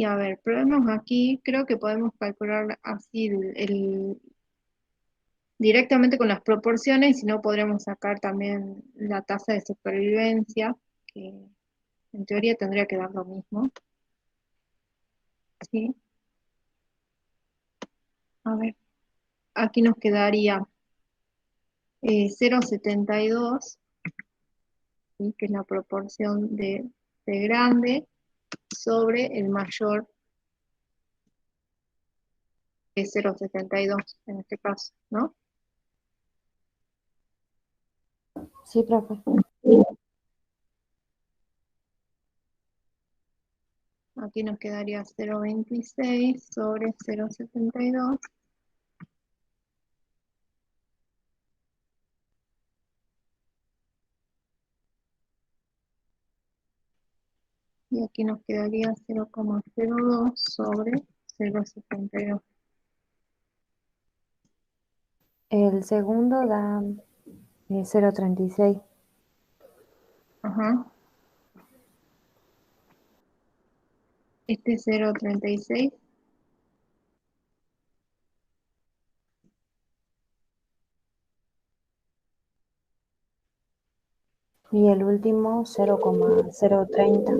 a ver, probemos aquí. Creo que podemos calcular así directamente con las proporciones, y si no podremos sacar también la tasa de supervivencia, que en teoría tendría que dar lo mismo. ¿Sí? A ver, aquí nos quedaría 0,72, ¿sí? Que es la proporción de grande sobre el mayor, que es 0,72 en este caso, ¿no? Sí, profe. Aquí nos quedaría 0,26 sobre 0,72. Y aquí nos quedaría 0,02 sobre 0,72. El segundo da 0,36. Ajá. Este es 0,36. Y el último 0,030.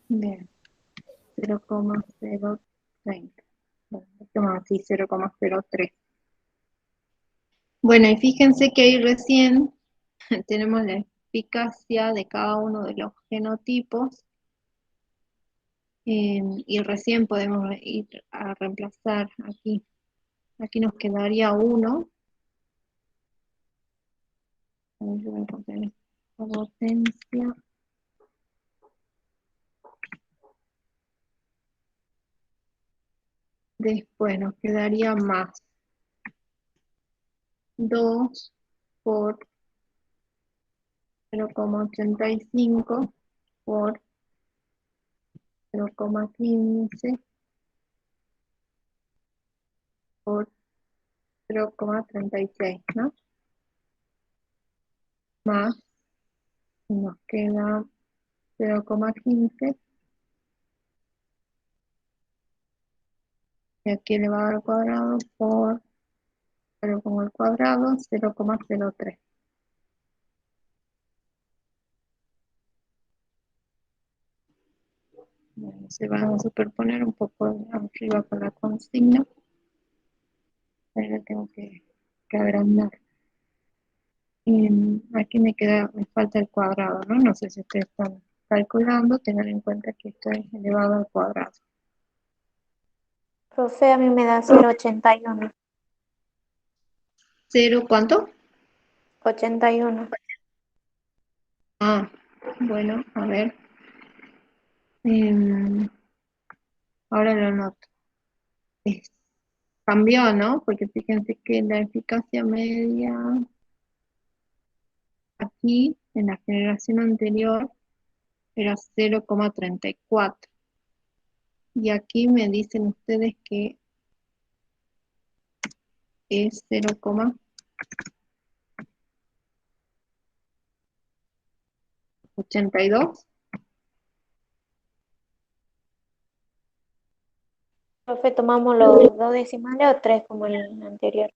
Bien, 0,030. Bueno, esto más así, 0,03. Bueno, y fíjense que ahí recién tenemos la eficacia de cada uno de los genotipos, y recién podemos ir a reemplazar aquí. Aquí nos quedaría 1. A ver, yo voy a poner esta potencia. Después nos quedaría más 2 por 0,85 por 0,15 por 0,36, ¿no? Más, nos queda 0,15, y aquí elevado al cuadrado por 0, al cuadrado, 0,03. Bueno, se van a superponer un poco arriba con la consigna. Ahí la tengo que agrandar. Aquí me falta el cuadrado, ¿no? No sé si ustedes están calculando, tengan en cuenta que esto es elevado al cuadrado. Profe, a mí me da 0,81. ¿Cero cuánto? 81. Ah, bueno, a ver. Em, Ahora lo noto. Es- Cambió, ¿no? Porque fíjense que la eficacia media aquí, en la generación anterior, era 0,34. Y aquí me dicen ustedes que es 0,82. Profe, ¿tomamos los dos decimales o tres como el anterior?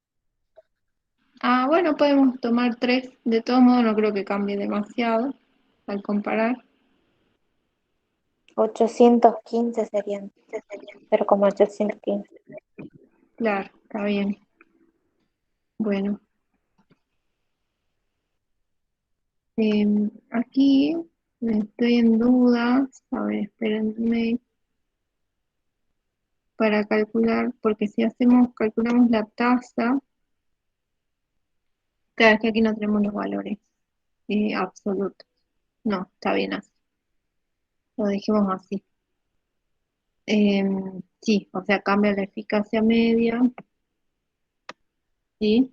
Ah, bueno, podemos tomar 3. De todos modos, no creo que cambie demasiado al comparar. 815 serían, 0,815. Claro, está bien. Bueno, aquí estoy en dudas. A ver, espérenme para calcular, porque si calculamos la tasa, claro, es que aquí no tenemos los valores absolutos. No, está bien así. Lo dejemos así. Sí, o sea, cambia la eficacia media, ¿sí?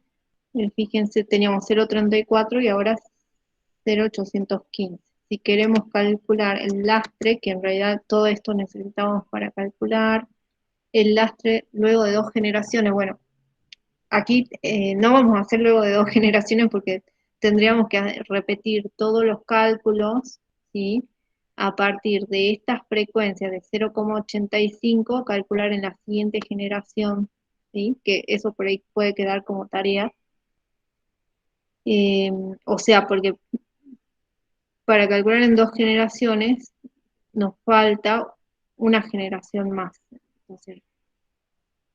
Fíjense, teníamos 0,34 y ahora 0,815. Si queremos calcular el lastre, que en realidad todo esto necesitamos para calcular el lastre luego de 2 generaciones, bueno, aquí no vamos a hacer luego de 2 generaciones porque tendríamos que repetir todos los cálculos, ¿sí? A partir de estas frecuencias de 0,85, calcular en la siguiente generación, ¿sí? Que eso por ahí puede quedar como tarea. O sea, porque para calcular en 2 generaciones nos falta una generación más. Entonces,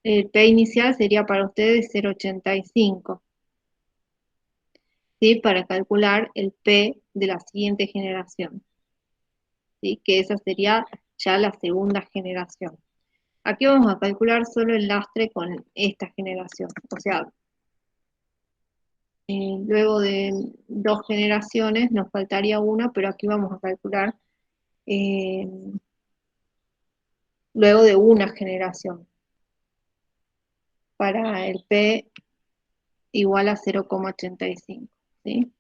el P inicial sería para ustedes 0,85. ¿Sí? Para calcular el P de la siguiente generación, ¿sí? Que esa sería ya la segunda generación. Aquí vamos a calcular solo el lastre con esta generación, o sea, luego de 2 generaciones nos faltaría una, pero aquí vamos a calcular eh, luego de una generación, para el P igual a 0,85, ¿sí?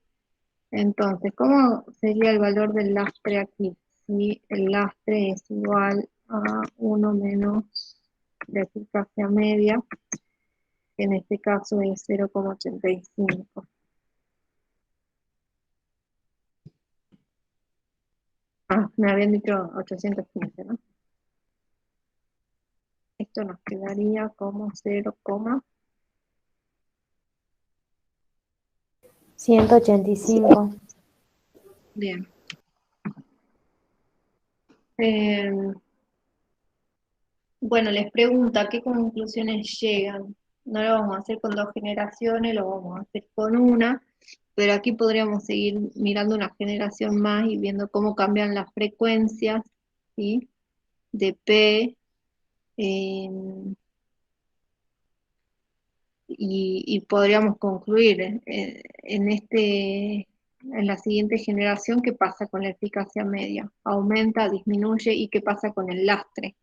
Entonces, ¿cómo sería el valor del lastre aquí? Si el lastre es igual a 1 menos la eficacia media, que en este caso es 0,85. Ah, me habían dicho 815, ¿no? Esto nos quedaría como 0, 185. bien. Eh, bueno, les pregunto, ¿a qué conclusiones llegan? No lo vamos a hacer con 2 generaciones, lo vamos a hacer con una, pero aquí podríamos seguir mirando una generación más y viendo cómo cambian las frecuencias, ¿sí? De P, eh, y podríamos concluir en la siguiente generación qué pasa con la eficacia media, aumenta, disminuye y qué pasa con el lastre.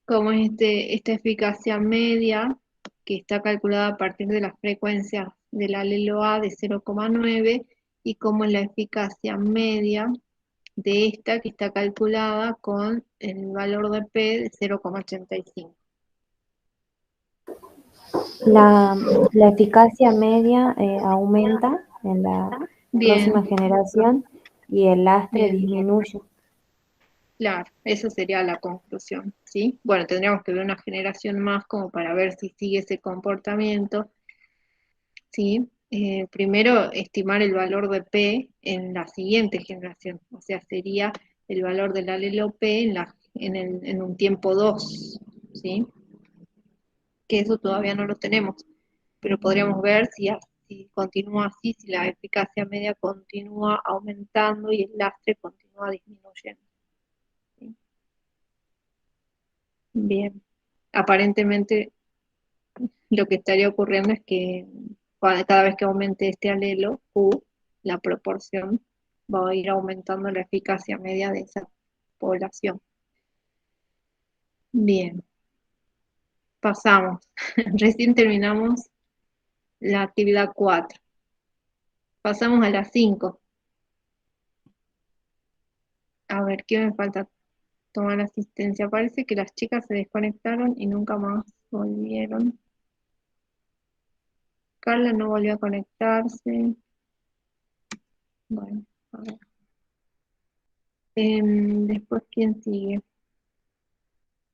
Como es esta eficacia media, que está calculada a partir de las frecuencias del alelo A de 0,9, y como es la eficacia media de esta, que está calculada con el valor de P de 0,85. La eficacia media aumenta en la Bien, próxima generación y el lastre bien, disminuye. claro, esa sería la conclusión, ¿sí? Bueno, tendríamos que ver una generación más como para ver si sigue ese comportamiento, ¿sí? Primero, estimar el valor de P en la siguiente generación, o sea, sería el valor del alelo P en un tiempo 2, ¿sí? Que eso todavía no lo tenemos, pero podríamos ver si continúa así, si la eficacia media continúa aumentando y el lastre continúa disminuyendo, ¿sí? Bien, aparentemente lo que estaría ocurriendo es que cada vez que aumente este alelo, Q, la proporción va a ir aumentando la eficacia media de esa población. Bien, pasamos. Recién terminamos la actividad 4. Pasamos a la 5. A ver, ¿qué me falta? Tomar asistencia. Parece que las chicas se desconectaron y nunca más volvieron. Carla no volvió a conectarse. Bueno, a ver. Después, ¿quién sigue?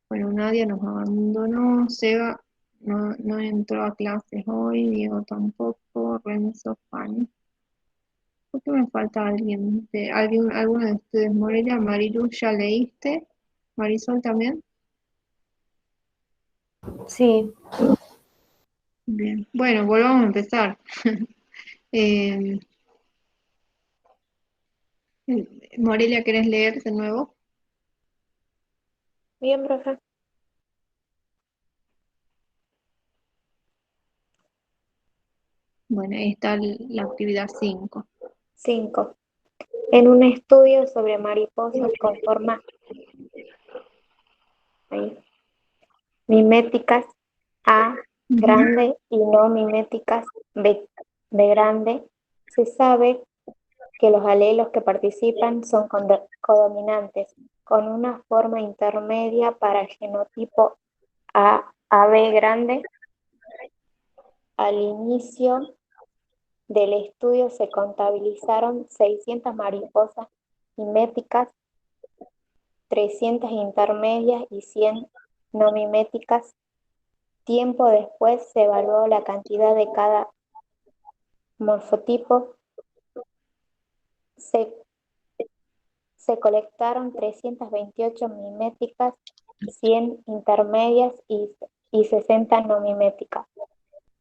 Bueno, Nadia nos abandonó. Seba no entró a clases hoy. Diego tampoco. Renzo, Fanny. ¿Por qué me falta alguien? ¿Alguno de ustedes? Morelia, Marilu, ¿ya leíste? Marisol también. Sí, Bien. Bueno, volvamos a empezar. Eh, Morelia, ¿querés leer de nuevo? Bien, profe. Bueno, ahí está la actividad 5. 5. En un estudio sobre mariposas con forma ahí, miméticas A grande y no miméticas B grande, se sabe que los alelos que participan son codominantes, con una forma intermedia para el genotipo AB grande. Al inicio del estudio se contabilizaron 600 mariposas miméticas, 300 intermedias y 100 no miméticas. Tiempo después se evaluó la cantidad de cada morfotipo. Se colectaron 328 miméticas, 100 intermedias y 60 no miméticas.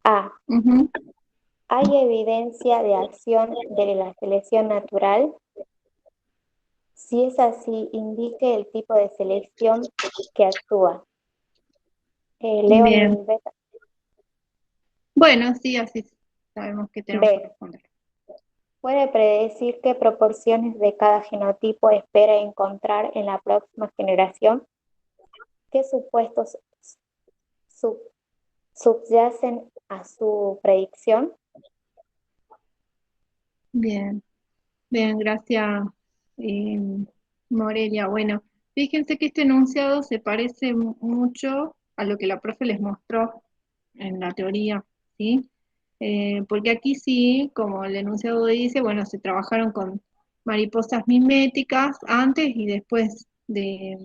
A. Ujú. ¿Hay evidencia de acción de la selección natural? Si es así, indique el tipo de selección que actúa. Leo Bien. el beta. Bueno, sí, así sabemos que tenemos que B. responder. Puede predecir qué proporciones de cada genotipo espera encontrar en la próxima generación. ¿Qué supuestos subyacen a su predicción? Bien, bien, gracias, eh, Morelia. Bueno, fíjense que este enunciado se parece mucho a lo que la profe les mostró en la teoría, ¿sí? Porque aquí sí, como el enunciado dice, bueno, se trabajaron con mariposas miméticas antes y después de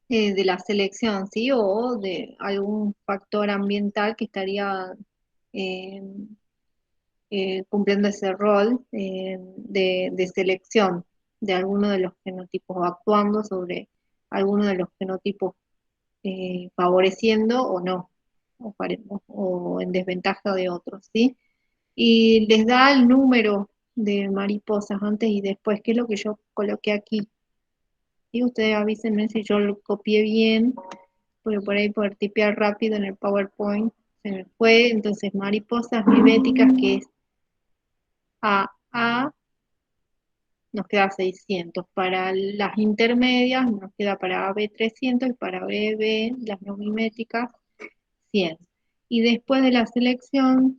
la selección, ¿sí? O de algún factor ambiental que estaría eh, cumpliendo ese rol de selección de alguno de los genotipos o actuando sobre alguno de los genotipos, favoreciendo o no, o en desventaja de otros, ¿sí? Y les da el número de mariposas antes y después, que es lo que yo coloqué aquí. Y ustedes avísenme si yo lo copié bien, porque por ahí por tipear rápido en el PowerPoint se me fue. Entonces, mariposas miméticas, que es AA, nos queda 600. Para las intermedias nos queda para AB 300 y para BB, las no miméticas, 100. Y después de la selección,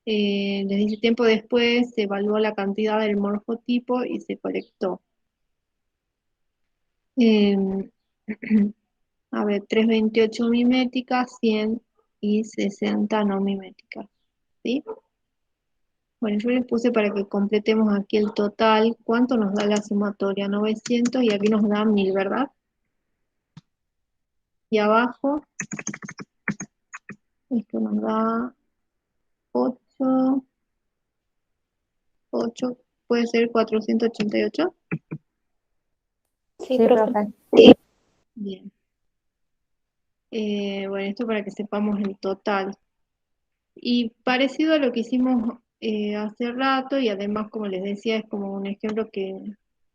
les dice tiempo después, se evaluó la cantidad del morfotipo y se colectó. Em, A ver, 328 miméticas, 100 y 60 no miméticas, ¿sí? Bueno, yo les puse para que completemos aquí el total. ¿Cuánto nos da la sumatoria? 900 y aquí nos da 1000, ¿verdad? Y abajo, esto nos da 8, 8, puede ser 488. Sí, sí, profe. profe. Bien. Bueno, esto para que sepamos el total. Y parecido a lo que hicimos hace rato, y además, como les decía, es como un ejemplo que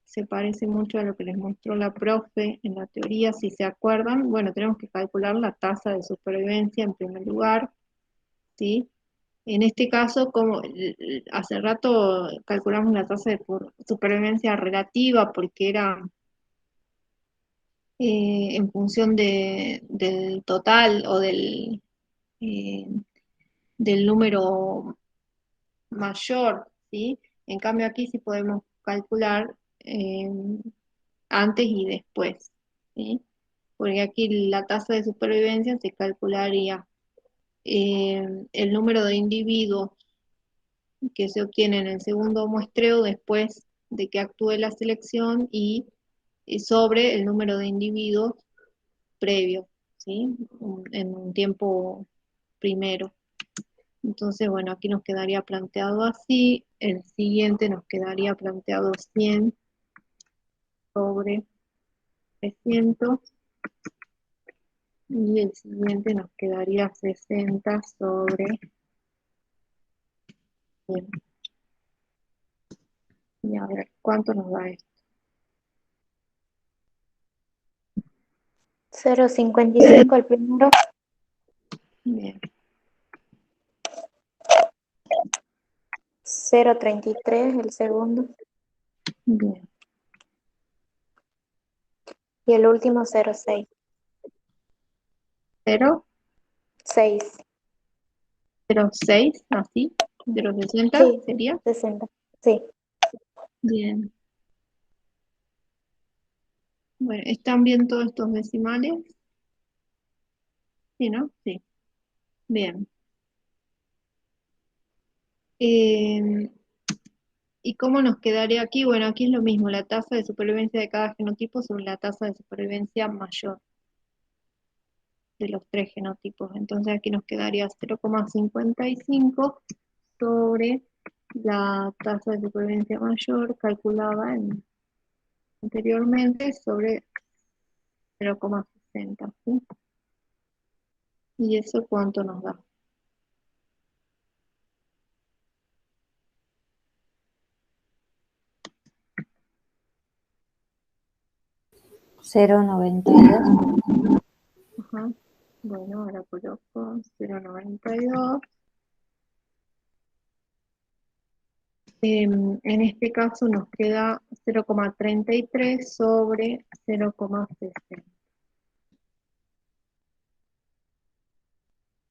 se parece mucho a lo que les mostró la profe en la teoría, si se acuerdan. Bueno, tenemos que calcular la tasa de supervivencia en primer lugar, ¿sí? En este caso, como hace rato calculamos la tasa de supervivencia relativa, porque era en función del total o eh, del número mayor, ¿sí? En cambio aquí sí podemos calcular antes y después, ¿sí? Porque aquí la tasa de supervivencia se calcularía el número de individuos que se obtiene en el segundo muestreo después de que actúe la selección y sobre el número de individuos previo, ¿sí? En un tiempo primero. Entonces, bueno, aquí nos quedaría planteado así, el siguiente nos quedaría planteado 100 sobre 300 y el siguiente nos quedaría 60 sobre 100. Y a ver, ¿cuánto nos da esto? 0,55 el primero, Bien, 0,33 el segundo bien. y el último 0,6. 0, 6. 0,6, así, 0,60 Sí, sería. 60. Sí. Bien. Bueno, ¿están bien todos estos decimales? Sí, ¿no? Sí. Bien. Eh, ¿Y cómo nos quedaría aquí? Bueno, aquí es lo mismo, la tasa de supervivencia de cada genotipo sobre la tasa de supervivencia mayor de los tres genotipos. Entonces aquí nos quedaría 0,55 sobre la tasa de supervivencia mayor calculada anteriormente sobre 0,60, ¿sí? ¿Y eso cuánto nos da? 0,92. Ajá. Bueno, ahora coloco 0,92. En este caso nos queda 0,33 sobre 0,60.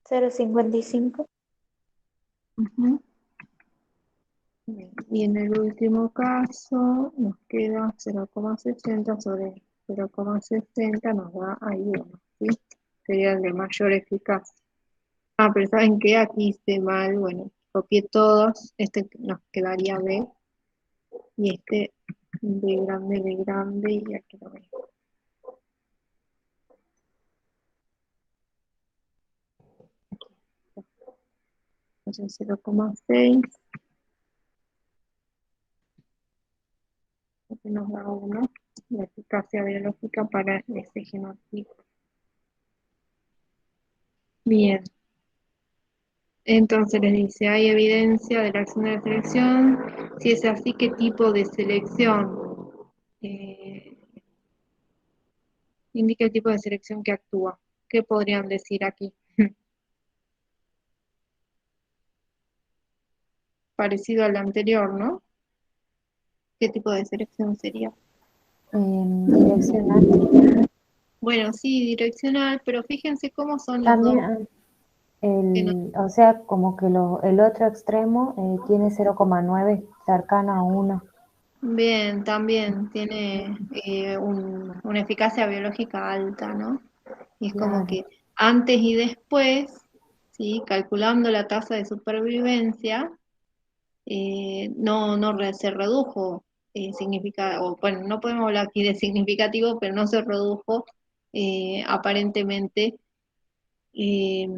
0,55. Ujú. Bien, y en el último caso nos queda 0,60 sobre 0,60, nos da ahí uno, ¿sí? Sería el de mayor eficacia. Ah, pero ¿saben qué? Aquí hice mal, bueno, copié todos, este nos quedaría B, y este B grande, y aquí lo veo. Entonces 0,6, que nos da 1, la eficacia biológica para ese genotipo. Bien, entonces les dice, ¿hay evidencia de la acción de la selección? Si es así, ¿qué tipo de selección? Eh, indica el tipo de selección que actúa. ¿Qué podrían decir aquí? Parecido al anterior, ¿no? ¿Qué tipo de selección sería? Direccional. Bueno, sí, direccional, pero fíjense cómo son los dos. También, o sea, como que el otro extremo tiene 0,9 cercano a 1. Bien, también tiene una eficacia biológica alta, ¿no? Y es como Claro. que antes y después, ¿sí? Calculando la tasa de supervivencia, se redujo, o bueno, no podemos hablar aquí de significativo, pero no se redujo aparentemente eh,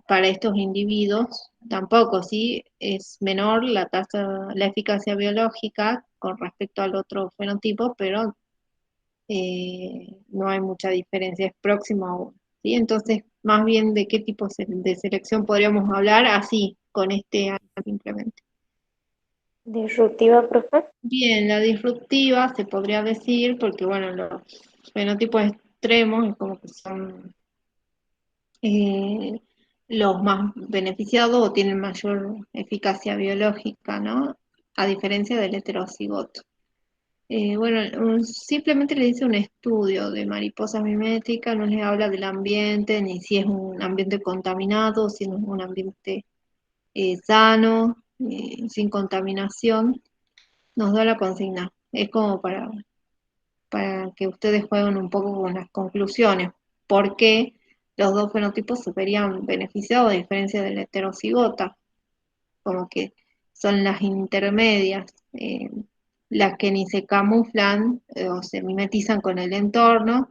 para estos individuos, tampoco, ¿sí? Es menor la eficacia biológica con respecto al otro fenotipo, pero no hay mucha diferencia, es próximo a uno, ¿sí? Entonces, más bien de qué tipo de selección podríamos hablar así, con este simplemente. Disruptiva, profe. Bien, la disruptiva se podría decir, porque bueno, los fenotipos extremos es como que son eh, los más beneficiados o tienen mayor eficacia biológica, ¿no? A diferencia del heterocigoto. Bueno, simplemente le dice un estudio de mariposas miméticas, no les habla del ambiente, ni si es un ambiente contaminado, o si no es un ambiente sano, sin contaminación, nos da la consigna. Es como para que ustedes jueguen un poco con las conclusiones, porque los dos fenotipos se verían beneficiados a diferencia de la heterocigota, como que son las intermedias, las que ni se camuflan o se mimetizan con el entorno,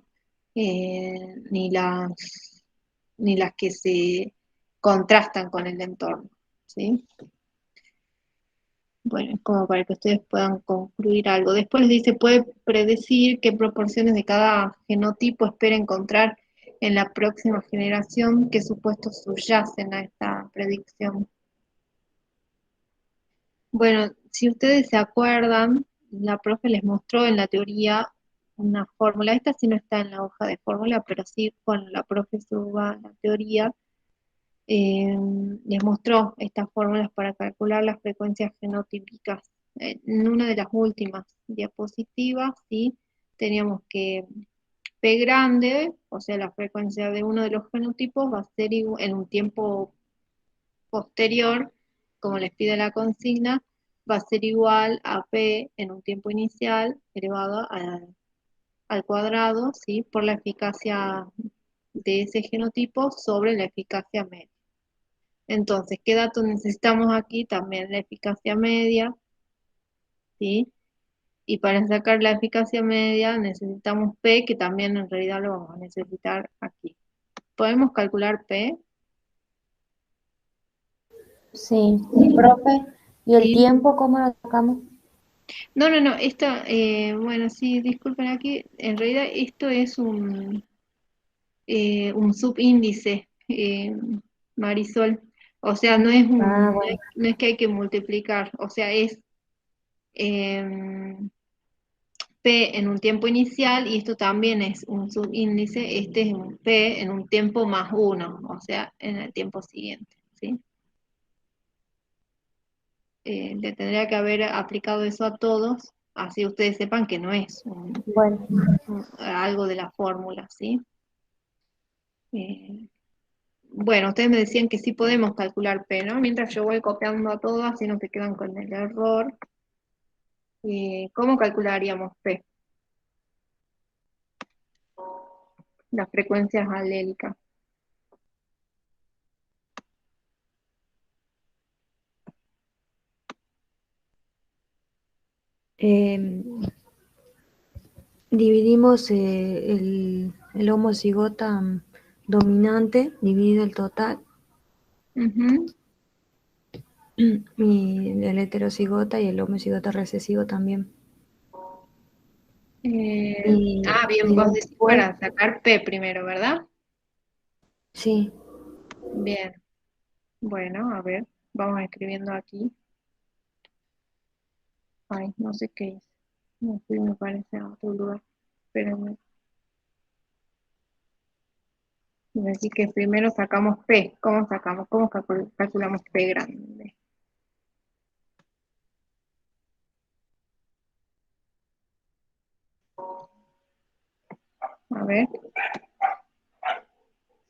ni las que se contrastan con el entorno, ¿sí? Bueno, es como para que ustedes puedan concluir algo. Después les dice, puede predecir qué proporciones de cada genotipo espera encontrar en la próxima generación, qué supuestos subyacen a esta predicción. Bueno, si ustedes se acuerdan, la profe les mostró en la teoría una fórmula. Esta sí no está en la hoja de fórmula, pero sí con la profe suba la teoría. Les mostró estas fórmulas para calcular las frecuencias genotípicas. En una de las últimas diapositivas, sí, teníamos que P grande, o sea, la frecuencia de uno de los genotipos va a ser en un tiempo posterior, como les pide la consigna, va a ser igual a P en un tiempo inicial elevado al cuadrado, ¿sí? Por la eficacia de ese genotipo sobre la eficacia media. Entonces, ¿qué datos necesitamos aquí? También la eficacia media, ¿sí? Y para sacar la eficacia media necesitamos P, que también en realidad lo vamos a necesitar aquí. ¿Podemos calcular P? Sí, profe, ¿y el Sí. tiempo cómo lo sacamos? No, bueno, sí, disculpen aquí, en realidad esto es un subíndice, Marisol. O sea, Ah, bueno, no es que hay que multiplicar, o sea, es em, P en un tiempo inicial y esto también es un subíndice, este es un P en un tiempo más uno, o sea, en el tiempo siguiente, ¿sí? Le tendría que haber aplicado eso a todos, así ustedes sepan que no es bueno. algo de la fórmula, ¿sí? Eh, bueno, ustedes me decían que sí podemos calcular P, ¿no? Mientras yo voy copiando a todos, así no se quedan con el error. ¿Cómo calcularíamos P? Las frecuencias alélicas. Em, Dividimos el homocigota dominante, divide el total, Ujú. y el heterocigota y el homocigota recesivo también. Bien, Y vos decís después, para sacar P primero, ¿verdad? sí, Bien, bueno, a ver, vamos escribiendo aquí. Ay, no sé qué es. Me fui, me parece, a otro lugar. Espérenme. Me decís que primero sacamos P. ¿Cómo sacamos? ¿Cómo calculamos P grande? A ver,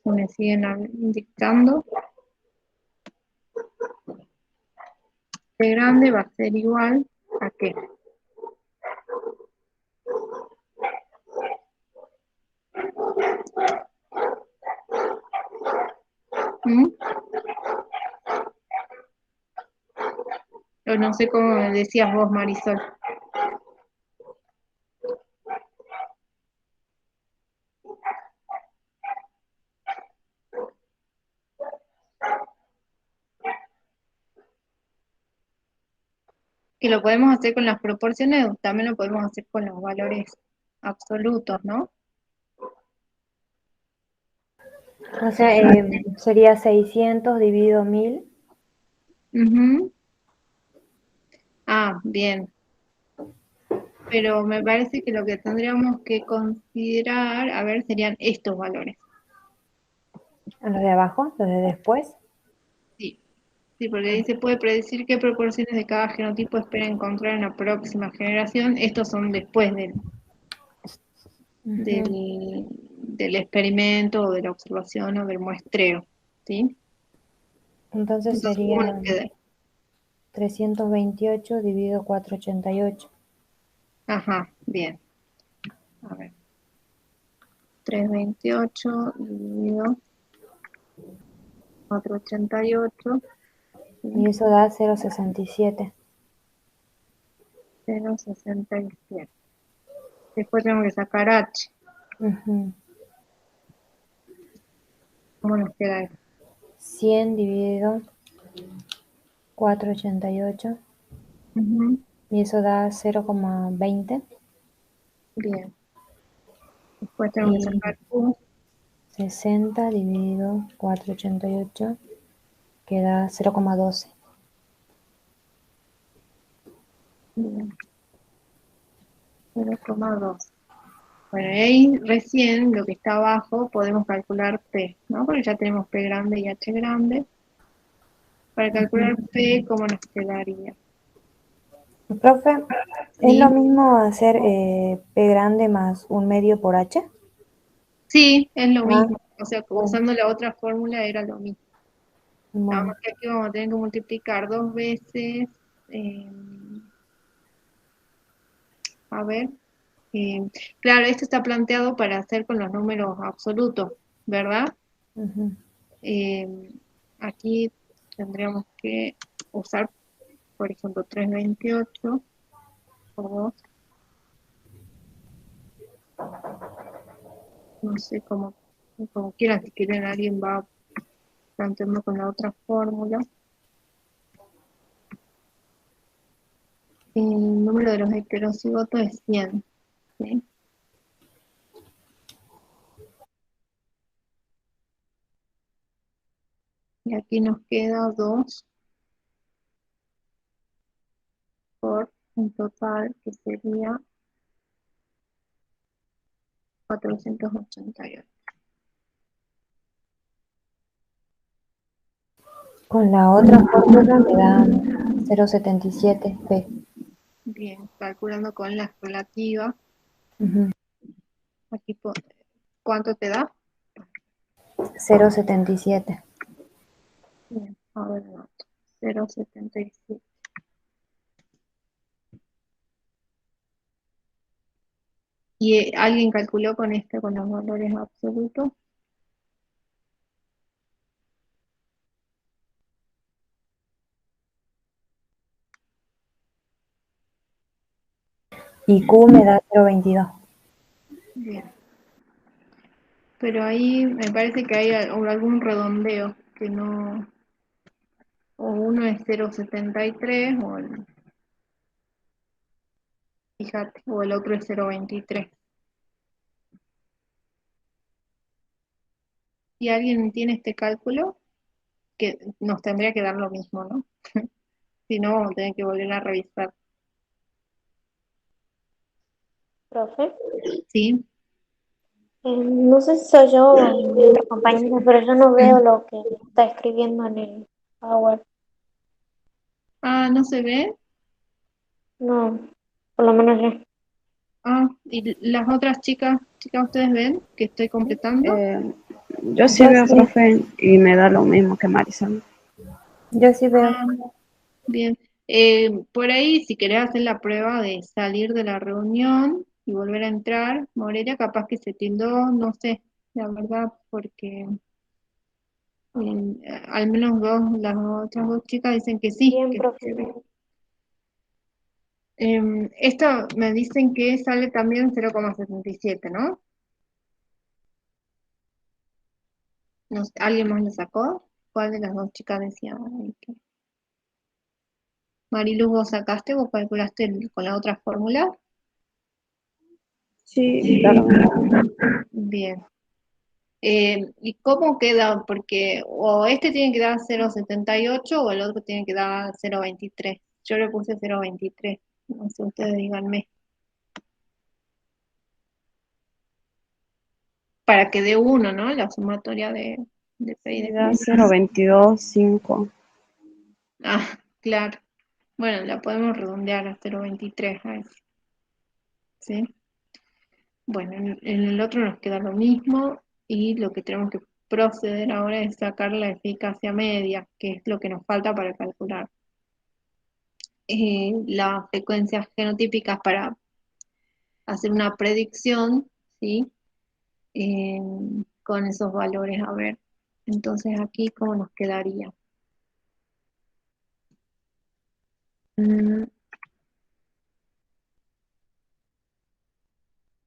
si me siguen dictando. P grande va a ser igual a qué. ¿Mm? O no sé cómo decías vos, Marisol. Que lo podemos hacer con las proporciones, también lo podemos hacer con los valores absolutos, ¿no? O sea, sería 600 dividido 1000. Ujú. Bien. Pero me parece que lo que tendríamos que considerar, a ver, serían estos valores. ¿A los de abajo? ¿Los de después? Sí. Sí, porque dice, puede predecir qué proporciones de cada genotipo espera encontrar en la próxima generación. Estos son después Ujú. del experimento o de la observación o del muestreo, ¿sí? Entonces Entonces, ¿cómo nos sería queda? 328 dividido 488. Ajá, bien. A ver, 328 dividido 488, Y ¿sí? eso da 0,67. 0,67. Después tenemos que sacar H. Ujú. ¿Cómo nos queda eso? 100 dividido 488. Ujú, Y eso da 0,20. bien. Después tenemos que Y sacar U. 60 dividido 488 que da 0,12. Bien, 0,2. Bueno, y ahí recién lo que está abajo podemos calcular P, ¿no? Porque ya tenemos P grande y H grande. Para calcular P, ¿cómo nos quedaría? Profe, ¿es lo ¿Sí? mismo hacer P grande más un medio por H? Sí, es lo Ah, mismo. O sea, bueno, usando la otra fórmula era lo mismo. Nada más bueno. que aquí vamos a tener que multiplicar dos veces. eh, a ver. eh, claro, esto está planteado para hacer con los números absolutos, ¿verdad? Ujú. Eh, aquí tendríamos que usar, por ejemplo, 328 por 2. No sé cómo quieran, si quieren alguien va planteando con la otra fórmula. El número de los heterocigotos es 100, ¿sí? Y aquí nos queda 2 por un total que sería 488. Con la otra fórmula me dan 0,77 P. Bien, calculando con las relativas, Ujú. aquí ¿cuánto te da? 0,77. Bien, a ver, no, 0,77. ¿Y alguien calculó con con los valores absolutos? Y Q me da 0,22. Bien, pero ahí me parece que hay algún redondeo que no, o uno es 0,73 fíjate, o el otro es 0,23. Si alguien tiene este cálculo, que nos tendría que dar lo mismo, ¿no? Si no, vamos a tener que volver a revisar. Profe. ¿Sí? No sé si soy yo o mi otra compañera, pero yo no veo lo que está escribiendo en el Power. Ah, ¿no se ve? No, por lo menos yo. Ah, ¿y las otras chicas, ustedes ven que estoy completando? Eh, yo sí Yo veo, sí, profe, y me da lo mismo que Marisol. yo sí veo. Ah, bien. Por ahí, si querés hacer la prueba de salir de la reunión y volver a entrar, Morelia, capaz que se tildó, no sé, la verdad, porque al menos las otras dos chicas dicen que sí, Bien, que se profe. ve. Esto me dicen que sale también 0,77, ¿no? No sé, ¿alguien más lo sacó? ¿Cuál de las dos chicas decía? Ay, Marilu, ¿vos sacaste? ¿Vos calculaste con la otra fórmula? Sí, da lo mismo. Bien. ¿Y cómo queda? Porque o este tiene que dar 0,78 o el otro tiene que dar 0,23. Yo le puse 0,23. No sé, ustedes díganme. Para que dé uno, ¿no? La sumatoria de P y Sí, de da Q. 0,22,5. Ah, claro. Bueno, la podemos redondear a 0,23 ahí, ¿sí? Bueno, en el otro nos queda lo mismo y lo que tenemos que proceder ahora es sacar la eficacia media, que es lo que nos falta para calcular las frecuencias genotípicas para hacer una predicción, ¿sí? Eh, con esos valores. A ver, entonces aquí, ¿cómo nos quedaría? Mm,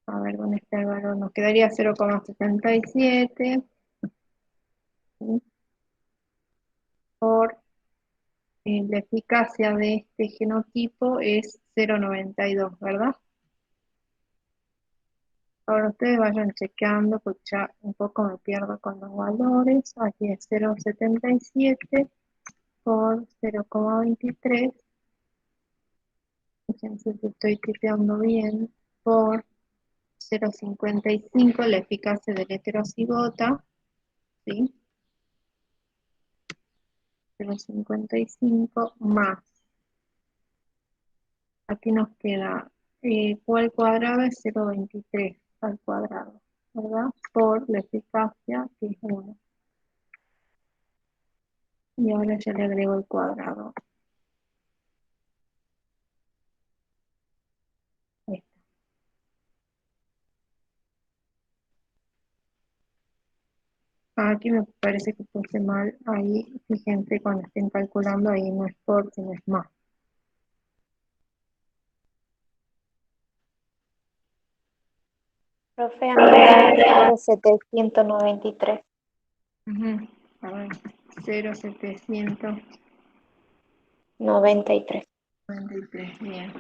a ver, ¿dónde está el valor? Nos quedaría 0,77, ¿sí? Por la eficacia de este genotipo es 0,92, ¿verdad? Ahora ustedes vayan chequeando porque ya un poco me pierdo con los valores. Aquí es 0,77 por 0,23. Fíjense que estoy tipeando bien, por 0,55 la eficacia del heterocigota, ¿sí? 0,55 más. Aquí nos queda Q al cuadrado es 0,23 al cuadrado, ¿verdad? Por la eficacia que es 1. Y ahora ya le agrego el cuadrado. Ahí está. Aquí me parece que puse mal. Ahí, fíjense, cuando estén calculando, ahí no es por, sino es más. Profe, a mí me da 0,793. Ujú. A ver, 0,793, 93. bien.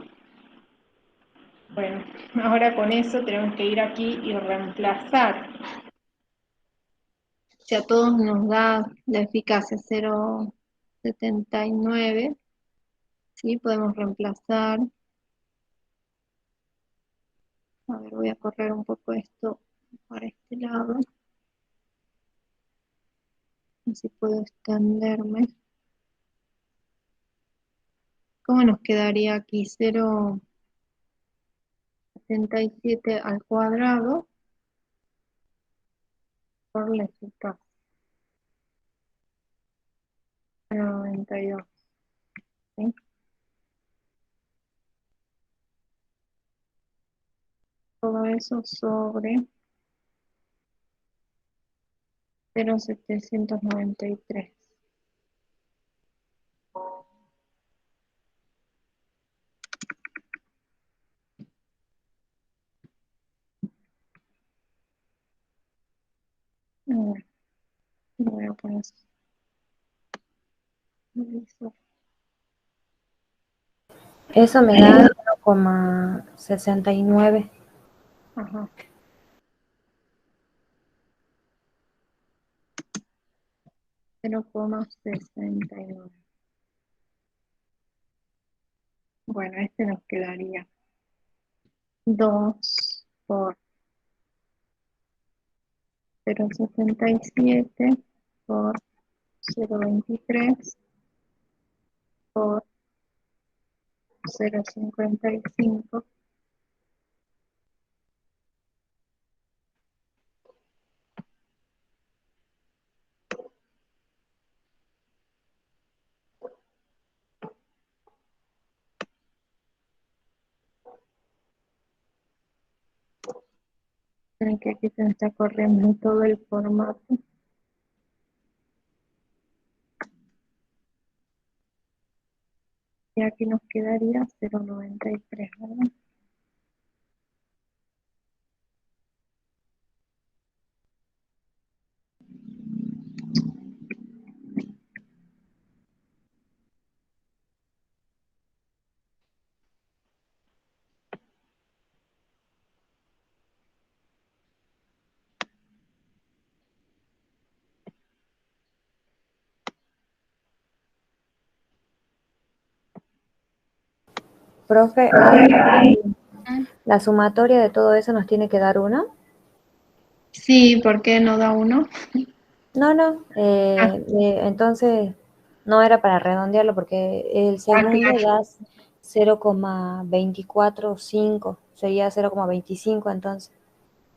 Bueno, ahora con eso tenemos que ir aquí y reemplazar. Si a todos nos da la eficacia 0,79, ¿sí? Podemos reemplazar. A ver, voy a correr un poco esto para este lado. Así puedo extenderme. ¿Cómo nos quedaría aquí? 0,77 al cuadrado por la eficacia. 0,92. ¿Sí? Todo eso sobre 0,793. A ver, voy a poner eso. Eso me da 0,69. Ajá. 0,69. Bueno, este nos quedaría 2 por 0,77 por 0,23 por 0,55. Miren que aquí se me está corriendo todo el formato. Y aquí nos quedaría 0,93, ¿verdad? Profe, Ah, la sumatoria de todo eso nos tiene que dar 1. sí, ¿por qué no da 1? No, no. Ah, Entonces, No era para redondearlo porque el segundo claro. da 0,245, sería 0,25 entonces.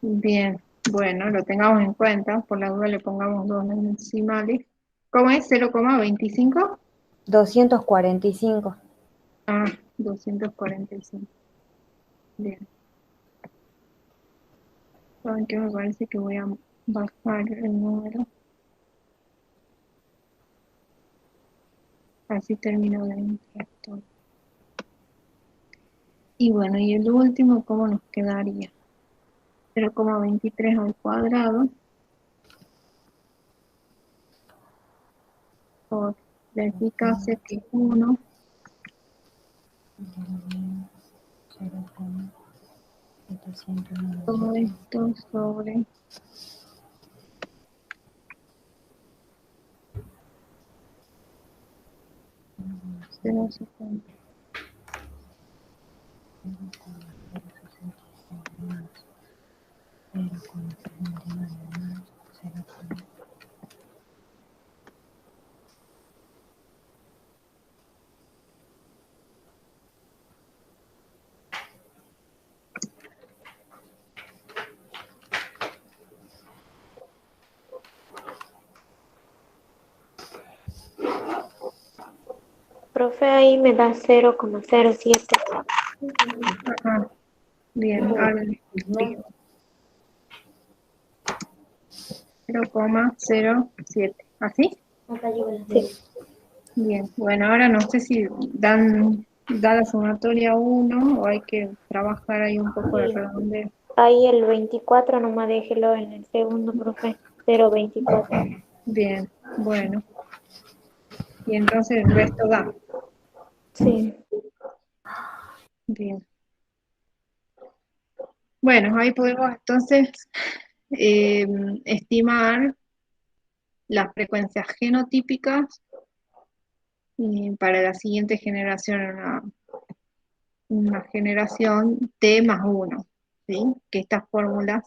Bien, bueno, lo tengamos en cuenta, por la duda le pongamos dos decimales. ¿Cómo es? 0,25. 245. Ah, 245. Bien. ¿Saben qué? Me parece que voy a bajar el número. Así termino de entrar todo. Y bueno, y el último, ¿cómo nos quedaría? 0,23 al cuadrado por la eficacia que es 1, todo esto sobre 0,70. Profe, ahí me da 0,07. Ajá, bien, ahora le explico. 0,07. ¿Así? Sí. Bien, bueno, ahora no sé si da la sumatoria 1 o hay que trabajar ahí un poco de redondeo. Ahí el 24 nomás déjelo en el segundo, profe. 0,24. Bien, bueno. Y entonces el resto da. Sí. Bien. Bueno, ahí podemos entonces eh, estimar las frecuencias genotípicas para la siguiente generación, una generación T más 1, ¿sí? Que estas fórmulas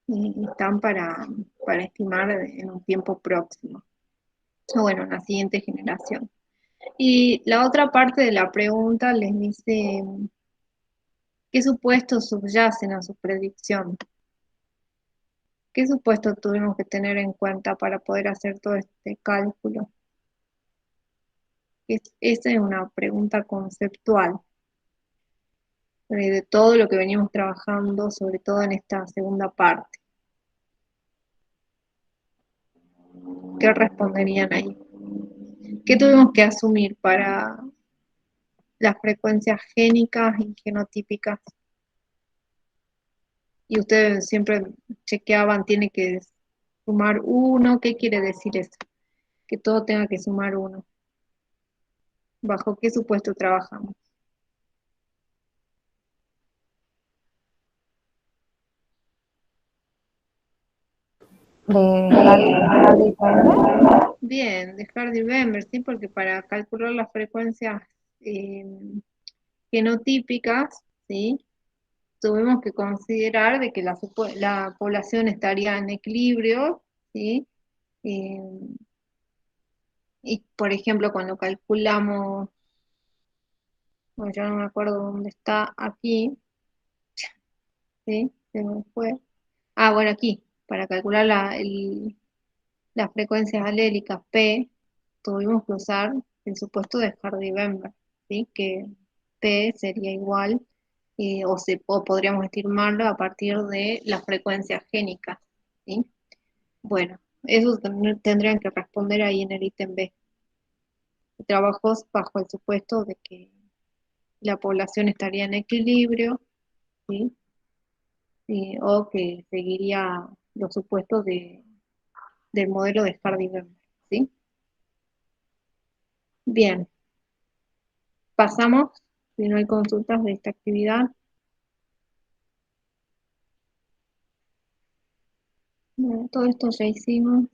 están para estimar en un tiempo próximo, o bueno, en la siguiente generación. Y la otra parte de la pregunta les dice, ¿qué supuestos subyacen a su predicción? ¿Qué supuestos tuvimos que tener en cuenta para poder hacer todo este cálculo? Esa es una pregunta conceptual de todo lo que venimos trabajando, sobre todo en esta segunda parte. ¿Qué responderían ahí? ¿Qué tuvimos que asumir para las frecuencias génicas y genotípicas? Y ustedes siempre chequeaban, tiene que sumar 1. ¿Qué quiere decir eso? Que todo tenga que sumar 1. ¿Bajo qué supuesto trabajamos? De Hardy Timer. Bien, de Hardy-Weinberg, ¿sí? Porque para calcular las frecuencias eh, genotípicas, ¿sí? Tuvimos que considerar de que la población estaría en equilibrio, ¿sí? Eh, y por ejemplo, cuando calculamos, bueno, ya no me acuerdo dónde está aquí, ¿sí? Se me fue. Ah, bueno, aquí, para calcular las frecuencias alélicas P, tuvimos que usar el supuesto de Hardy-Weinberg, ¿sí? Que P sería igual, o podríamos estimarlo a partir de las frecuencias génicas, ¿sí? Bueno, eso tendrían que responder ahí en el ítem B. Trabajos bajo el supuesto de que la población estaría en equilibrio, ¿sí? O que seguiría los supuestos del modelo de Hardy-Weinberg, ¿sí? Bien, pasamos, si no hay consultas de esta actividad. Bueno, todo esto ya hicimos.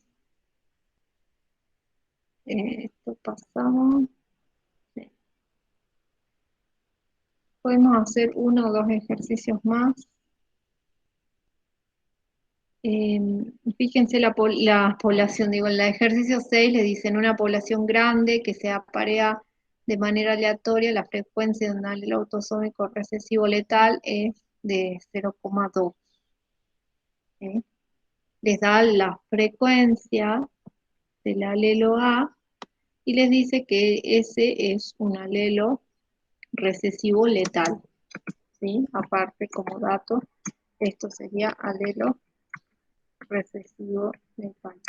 Esto pasamos. Sí. Podemos hacer uno o dos ejercicios más. Fíjense la población, digo, en el ejercicio 6 le dicen una población grande que se aparea de manera aleatoria, la frecuencia de un alelo autosómico recesivo letal es de 0,2. ¿Sí? Les da la frecuencia del alelo A y les dice que ese es un alelo recesivo letal. ¿Sí? Aparte, como dato, esto sería alelo recesivo letal.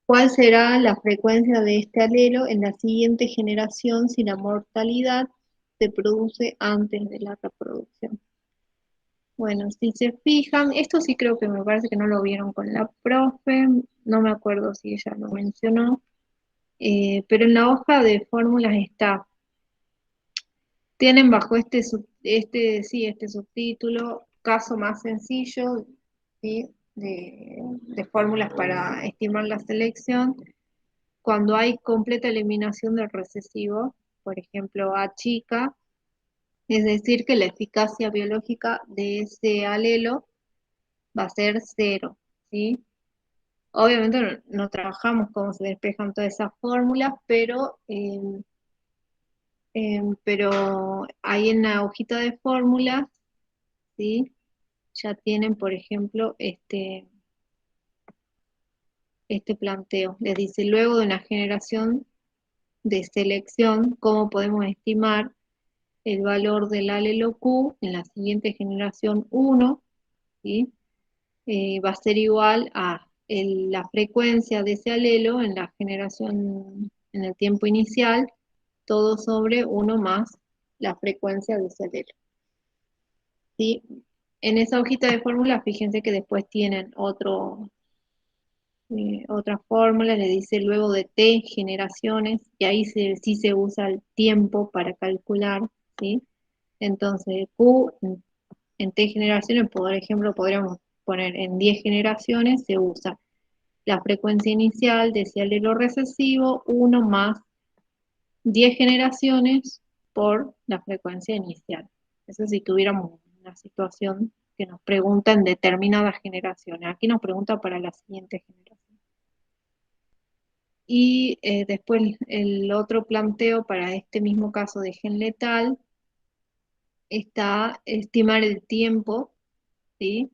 ¿Cuál será la frecuencia de este alelo en la siguiente generación si la mortalidad se produce antes de la reproducción? Bueno, si se fijan, esto sí creo que me parece que no lo vieron con la profe, no me acuerdo si ella lo mencionó, pero en la hoja de fórmulas está. Tienen bajo este subtítulo, caso más sencillo, ¿sí? de fórmulas para estimar la selección, cuando hay completa eliminación del recesivo, por ejemplo, A chica, es decir, que la eficacia biológica de ese alelo va a ser 0, ¿sí? Obviamente no trabajamos cómo se despejan todas esas fórmulas, pero ahí en la hojita de fórmulas, ¿sí? Ya tienen, por ejemplo, este planteo. Les dice, luego de una generación de selección, ¿cómo podemos estimar el valor del alelo Q en la siguiente generación 1? ¿Sí? Va a ser igual a la frecuencia de ese alelo en la generación, en el tiempo inicial, todo sobre 1 más la frecuencia de ese alelo. ¿Sí? En esa hojita de fórmulas, fíjense que después tienen otra fórmula, le dice luego de T generaciones, y ahí sí se usa el tiempo para calcular, ¿sí? Entonces, Q en T generaciones, por ejemplo, podríamos poner en 10 generaciones, se usa la frecuencia inicial de ese alelo recesivo, 1 más 10 generaciones por la frecuencia inicial. Eso si tuviéramos una situación que nos pregunta en determinadas generaciones. Aquí nos pregunta para la siguiente generación. Y después el otro planteo para este mismo caso de gen letal está estimar el tiempo, ¿sí?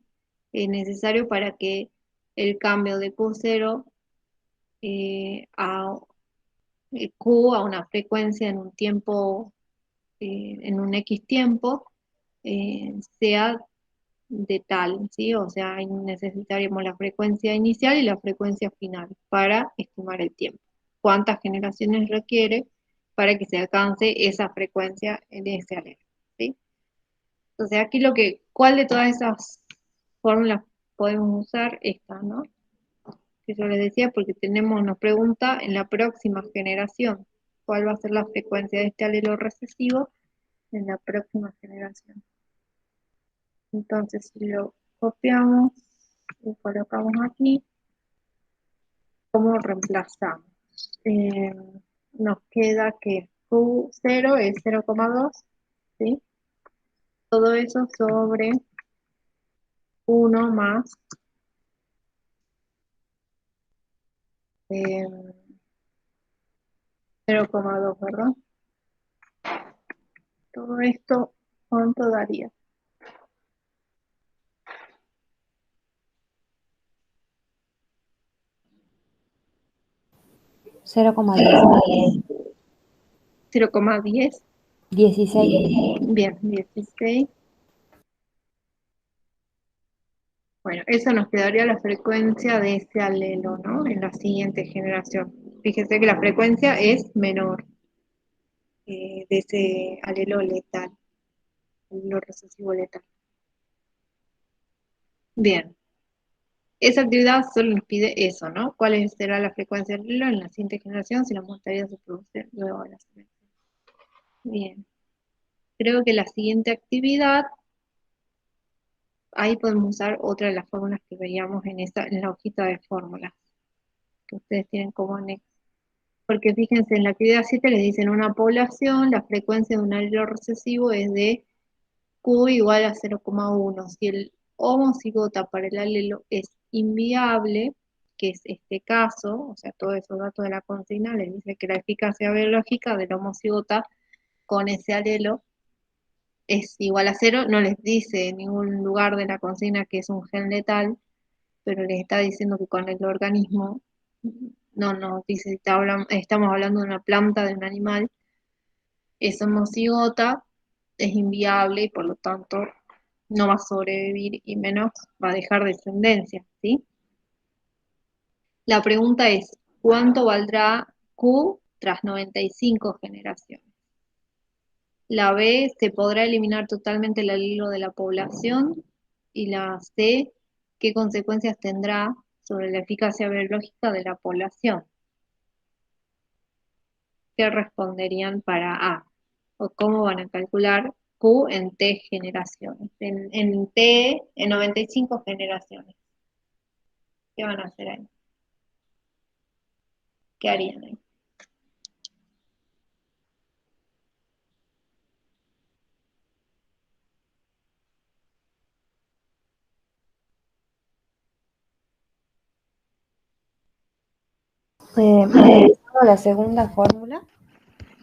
Necesario para que el cambio de Q0 a Q a una frecuencia en un tiempo, en un X tiempo, sea de tal, ¿sí? O sea, ahí necesitaríamos la frecuencia inicial y la frecuencia final para estimar el tiempo. ¿Cuántas generaciones requiere para que se alcance esa frecuencia en ese alelo? ¿Sí? Entonces, aquí ¿cuál de todas esas fórmulas podemos usar? Esta, ¿no? Que yo les decía, porque nos pregunta en la próxima generación, ¿cuál va a ser la frecuencia de este alelo recesivo en la próxima generación? Entonces, si lo copiamos y colocamos aquí, ¿cómo reemplazamos? Eh, Nos queda que Q0 es 0,2, ¿sí? Todo eso sobre 1 más 0,2, ¿verdad? Todo esto, ¿cuánto daría? 0,10. 0,10. 16. Bien, 16. Bueno, eso nos quedaría la frecuencia de ese alelo, ¿no? En la siguiente generación. Fíjese que la frecuencia es menor de ese alelo letal, alelo recesivo letal. Bien, esa actividad solo nos pide eso, ¿no? ¿Cuál será la frecuencia del alelo en la siguiente generación si la mortalidad se produce luego de la selección? Bien, creo que la siguiente actividad, ahí podemos usar otra de las fórmulas que veíamos en la hojita de fórmulas que ustedes tienen como anexo. Porque fíjense, en la actividad 7 les dicen una población, la frecuencia de un alelo recesivo es de Q igual a 0,1. Si homocigota para el alelo es inviable, que es este caso, o sea, todos esos datos de la consigna les dice que la eficacia biológica del homocigota con ese alelo es igual a cero, no les dice en ningún lugar de la consigna que es un gen letal, pero les está diciendo que con el organismo, no nos dice, estamos hablando de una planta, de un animal, es homocigota, es inviable y por lo tanto no va a sobrevivir y menos va a dejar descendencia, ¿sí? La pregunta es, ¿cuánto valdrá Q tras 95 generaciones? La B, ¿se podrá eliminar totalmente el alelo de la población? Y la C, ¿qué consecuencias tendrá sobre la eficacia biológica de la población? ¿Qué responderían para A? ¿O cómo van a calcular Q en T generaciones? En T, en 95 generaciones. ¿Qué van a hacer ahí? ¿Qué harían ahí? Analizando la segunda fórmula,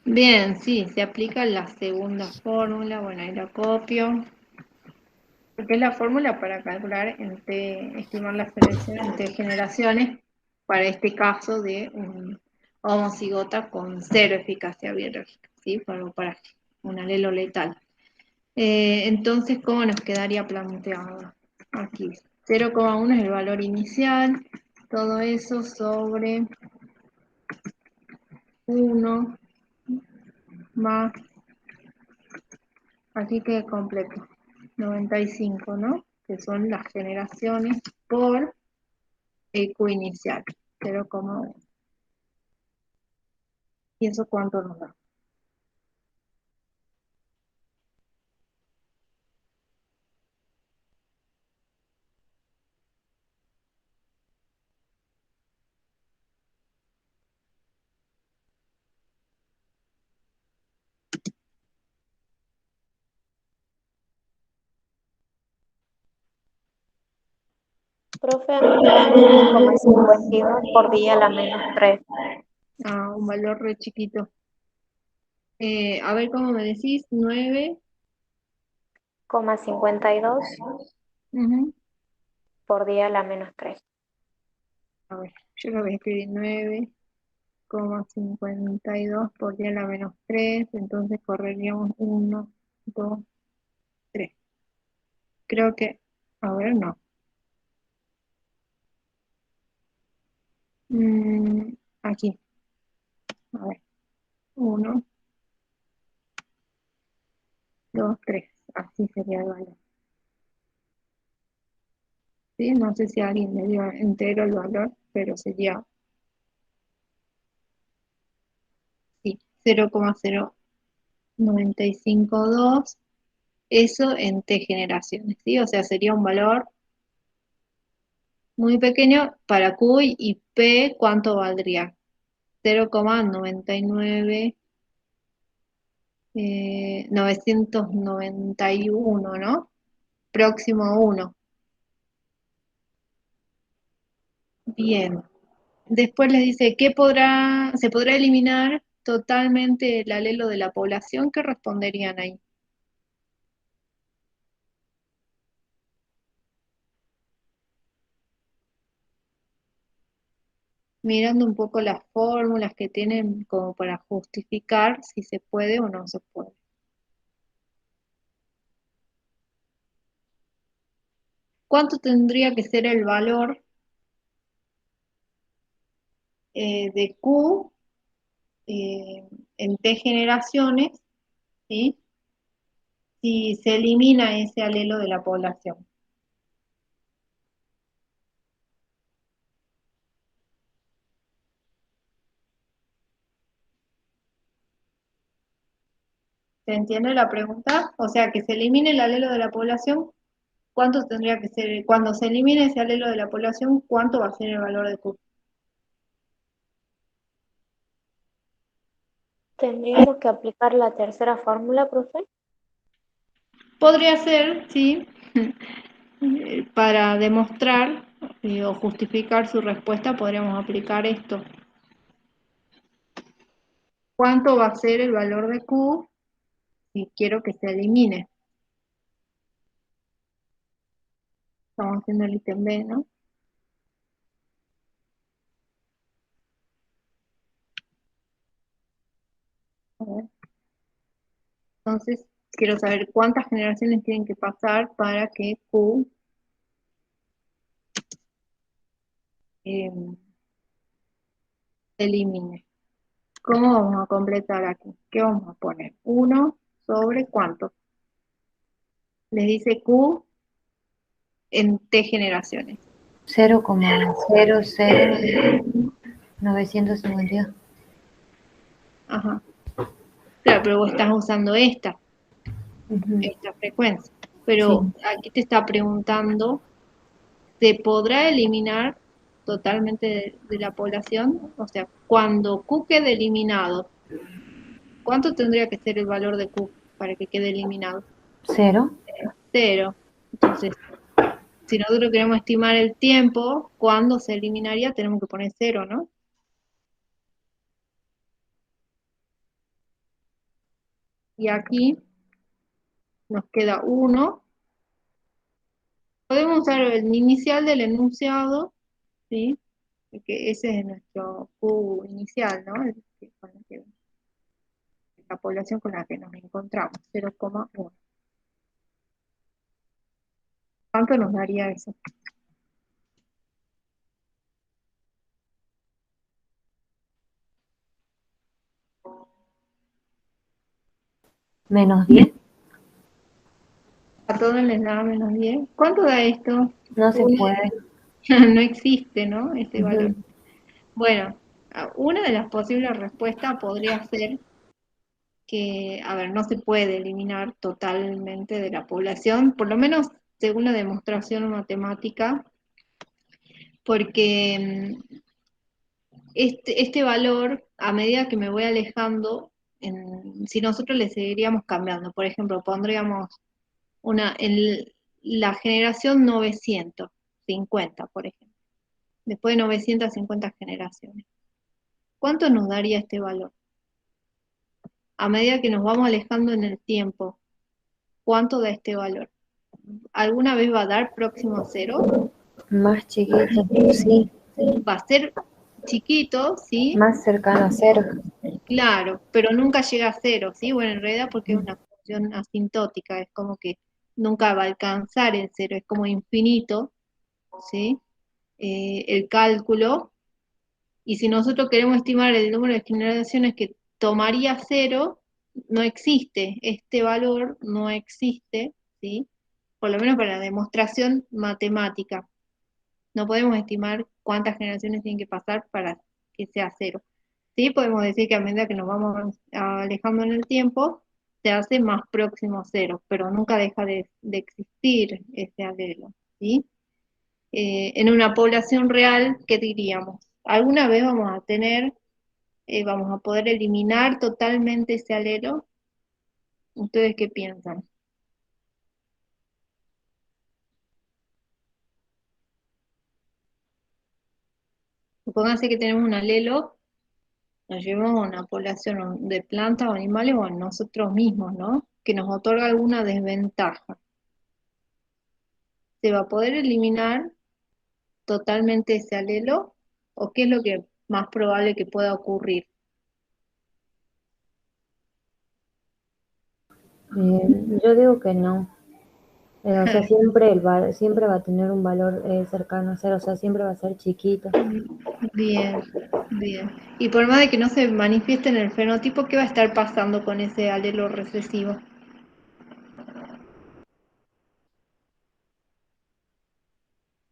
Bien, sí, se aplica la segunda fórmula. Bueno, ahí la copio. Porque es la fórmula para calcular, estimar la selección entre generaciones para este caso de un homocigota con cero eficacia biológica, ¿sí? Para un alelo letal. Entonces, ¿cómo nos quedaría planteado? Aquí, 0,1 es el valor inicial, todo eso sobre 1 más, aquí queda completo, 95, ¿no? Que son las generaciones por el Q inicial, 0,1. ¿Y eso cuánto nos da? Profe, a mí me da 9,52 por día a la -3. Ah, un valor re chiquito. A ver cómo me decís, 9. 9,52 Ujú. por día a la -3. A ver, yo lo voy a escribir 9,52 por 10 a la -3, entonces correríamos 1, 2, 3. Creo que, a ver, no. Aquí, a ver, 1, 2, 3. Así sería el valor. ¿Sí? No sé si alguien me dio entero el valor, pero sería, sí, 0,0952, eso en T generaciones, ¿sí? O sea, sería un valor muy pequeño para Q y P, ¿cuánto valdría? 0,99, 991, ¿no? Próximo a 1. Bien. Después les dice, ¿se podrá eliminar totalmente el alelo de la población? ¿Qué responderían ahí? Mirando un poco las fórmulas que tienen como para justificar si se puede o no se puede. ¿Cuánto tendría que ser el valor de Q en T generaciones, ¿sí? Si se elimina ese alelo de la población? ¿Se entiende la pregunta? O sea, que se elimine el alelo de la población, ¿cuánto tendría que ser? Cuando se elimine ese alelo de la población, ¿cuánto va a ser el valor de Q? ¿Tendríamos que aplicar la tercera fórmula, profe? Podría ser, sí. Para demostrar o justificar su respuesta podríamos aplicar esto. ¿Cuánto va a ser el valor de Q si quiero que se elimine? Estamos haciendo el ítem B, ¿no? A ver. Entonces, quiero saber cuántas generaciones tienen que pasar para que Q se elimine. ¿Cómo vamos a completar aquí? ¿Qué vamos a poner? 1 sobre ¿cuánto? Les dice Q en T generaciones. 0,00952. Ajá. Claro, pero vos estás usando esta Ujú. frecuencia. Sí. Pero aquí te está preguntando, ¿se podrá eliminar totalmente de la población? O sea, cuando Q quede eliminado, ¿cuánto tendría que ser el valor de Q para que quede eliminado? 0. 0. Entonces, si nosotros queremos estimar el tiempo, ¿cuándo se eliminaría? Tenemos que poner 0, ¿no? Y aquí nos queda 1. Podemos usar el inicial del enunciado, ¿sí? Porque ese es nuestro Q inicial, ¿no? La población con la que nos encontramos, 0,1. ¿Cuánto nos daría eso? Menos 10. A todos les da menos 10. ¿Cuánto da esto? No se puede. No existe, ¿no? Este Ujú. valor. Bueno, una de las posibles respuestas podría ser que, a ver, no se puede eliminar totalmente de la población, por lo menos según la demostración matemática, porque este valor, a medida que me voy alejando, si nosotros le seguiríamos cambiando, por ejemplo, pondríamos en la generación 950, por ejemplo, después de 950 generaciones. ¿Cuánto nos daría este valor? A medida que nos vamos alejando en el tiempo, ¿cuánto da este valor? ¿Alguna vez va a dar próximo a 0? Más chiquito. Sí. Va a ser chiquito, ¿sí? Más cercano a 0. Claro, pero nunca llega a 0, ¿sí? Bueno, en realidad porque es una función asintótica, es como que nunca va a alcanzar el 0, es como infinito, ¿sí? El cálculo, y si nosotros queremos estimar el número de generaciones que tomaría 0, no existe, este valor no existe, ¿sí? Por lo menos para la demostración matemática. No podemos estimar cuántas generaciones tienen que pasar para que sea 0. Sí, podemos decir que a medida que nos vamos alejando en el tiempo, se hace más próximo a 0, pero nunca deja de existir ese alelo, ¿sí? En una población real, ¿qué diríamos? ¿Alguna vez vamos a vamos a poder eliminar totalmente ese alelo? ¿Ustedes qué piensan? Supónganse que tenemos un alelo, nos llevamos a una población de plantas o animales o a nosotros mismos, ¿no? Que nos otorga alguna desventaja. ¿Se va a poder eliminar totalmente ese alelo? ¿O qué es lo que más probable que pueda ocurrir? Yo digo que no. O sea, siempre va a tener un valor cercano a 0. O sea, siempre va a ser chiquito. Bien, bien. Y por más de que no se manifieste en el fenotipo, ¿qué va a estar pasando con ese alelo recesivo?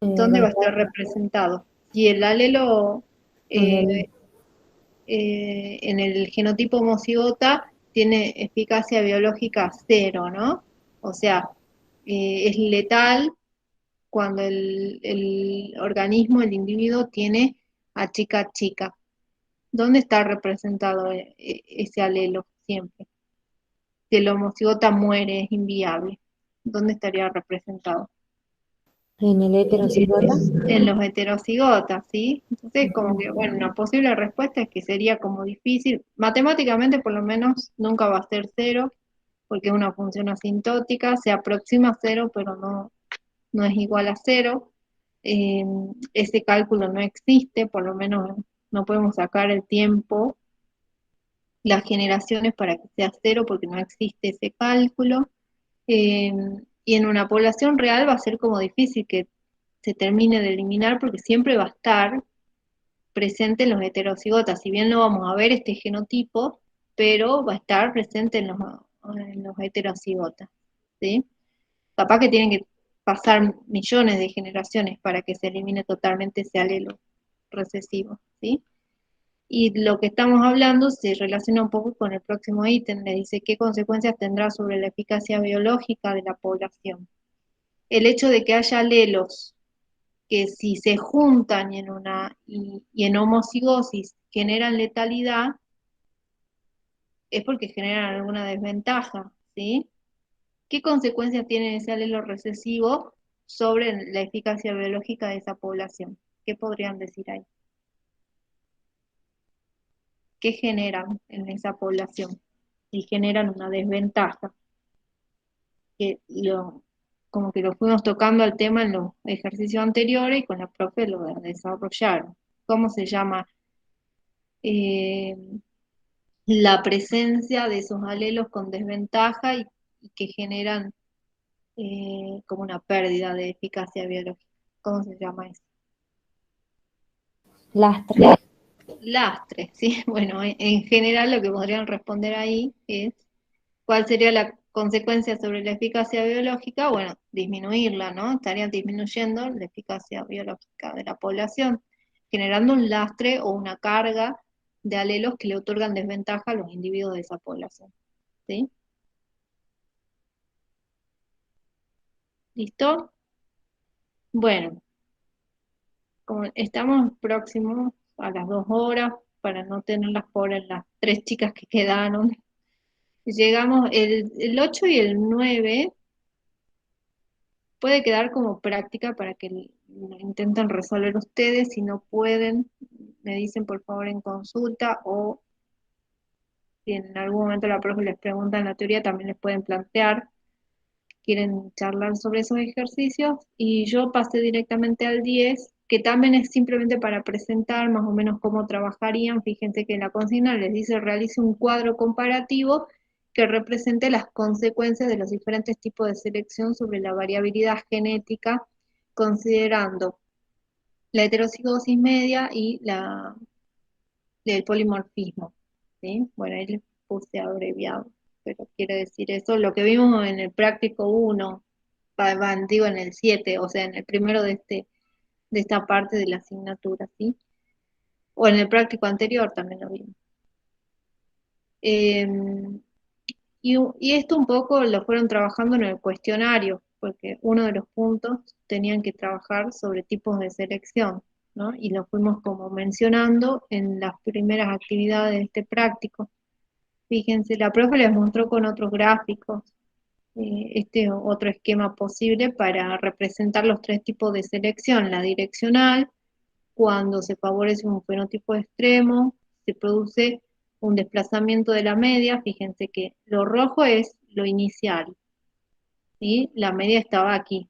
Va ¿Dónde a va a estar estar representado? Si el alelo en eh, el... en el genotipo homocigota tiene eficacia biológica 0, ¿no? O sea, es letal cuando el organismo, el individuo, tiene a chica chica. ¿Dónde está representado ese alelo siempre? Si el homocigota muere, es inviable. ¿Dónde estaría representado? En el heterocigota. en los heterocigotas, ¿sí? Entonces, como Ujú. que, bueno, una posible respuesta es que sería como difícil, matemáticamente por lo menos nunca va a ser cero, porque es una función asintótica, se aproxima a cero, pero no es igual a cero. Eh, ese cálculo no existe, por lo menos no podemos sacar el tiempo, las generaciones para que sea cero, porque no existe ese cálculo. Eh, y en una población real va a ser como difícil que se termine de eliminar porque siempre va a estar presente en los heterocigotas. Si bien no vamos a ver este genotipo, pero va a estar presente en los heterocigotas, ¿sí? Capaz que tienen que pasar millones de generaciones para que se elimine totalmente ese alelo recesivo, ¿sí? Y lo que estamos hablando se relaciona un poco con el próximo ítem, le dice qué consecuencias tendrá sobre la eficacia biológica de la población. El hecho de que haya alelos que si se juntan y en homocigosis generan letalidad, es porque generan alguna desventaja, ¿sí? ¿Qué consecuencias tiene ese alelo recesivo sobre la eficacia biológica de esa población? ¿Qué podrían decir ahí? ¿Qué generan en esa población? Si generan una desventaja, que como que lo fuimos tocando al tema en los ejercicios anteriores y con la profe lo desarrollaron. ¿Cómo se llama? Eh, la presencia de esos alelos con desventaja y que generan como una pérdida de eficacia biológica. ¿Cómo se llama eso? Lastre. Lastre, ¿sí? Bueno, en general lo que podrían responder ahí es ¿cuál sería la consecuencia sobre la eficacia biológica? Bueno, disminuirla, ¿no? Estarían disminuyendo la eficacia biológica de la población, generando un lastre o una carga de alelos que le otorgan desventaja a los individuos de esa población, ¿sí? ¿Listo? Bueno, como estamos próximos a las 2 horas, para no tenerlas por las 3 chicas que quedaron, llegamos el 8 y el 9 puede quedar como práctica para que lo intenten resolver ustedes. Si no pueden, me dicen por favor en consulta o si en algún momento la profe les pregunta en la teoría, también les pueden plantear, quieren charlar sobre esos ejercicios. Y yo pasé directamente al 10 que también es simplemente para presentar más o menos cómo trabajarían. Fíjense que en la consigna les dice realice un cuadro comparativo que represente las consecuencias de los diferentes tipos de selección sobre la variabilidad genética, considerando la heterocigosis media y el polimorfismo, ¿sí? Bueno, ahí les puse abreviado, pero quiere decir eso. Lo que vimos en el práctico 1, digo en el 7, o sea, en el primero de esta parte de la asignatura, ¿sí? O en el práctico anterior también lo vimos. Eh, y esto un poco lo fueron trabajando en el cuestionario, porque uno de los puntos tenían que trabajar sobre tipos de selección, ¿no? Y lo fuimos como mencionando en las primeras actividades de este práctico. Fíjense, la profe les mostró con otros gráficos este otro esquema posible para representar los 3 tipos de selección. La direccional, cuando se favorece un fenotipo extremo, se produce un desplazamiento de la media. Fíjense que lo rojo es lo inicial, ¿sí? La media estaba aquí.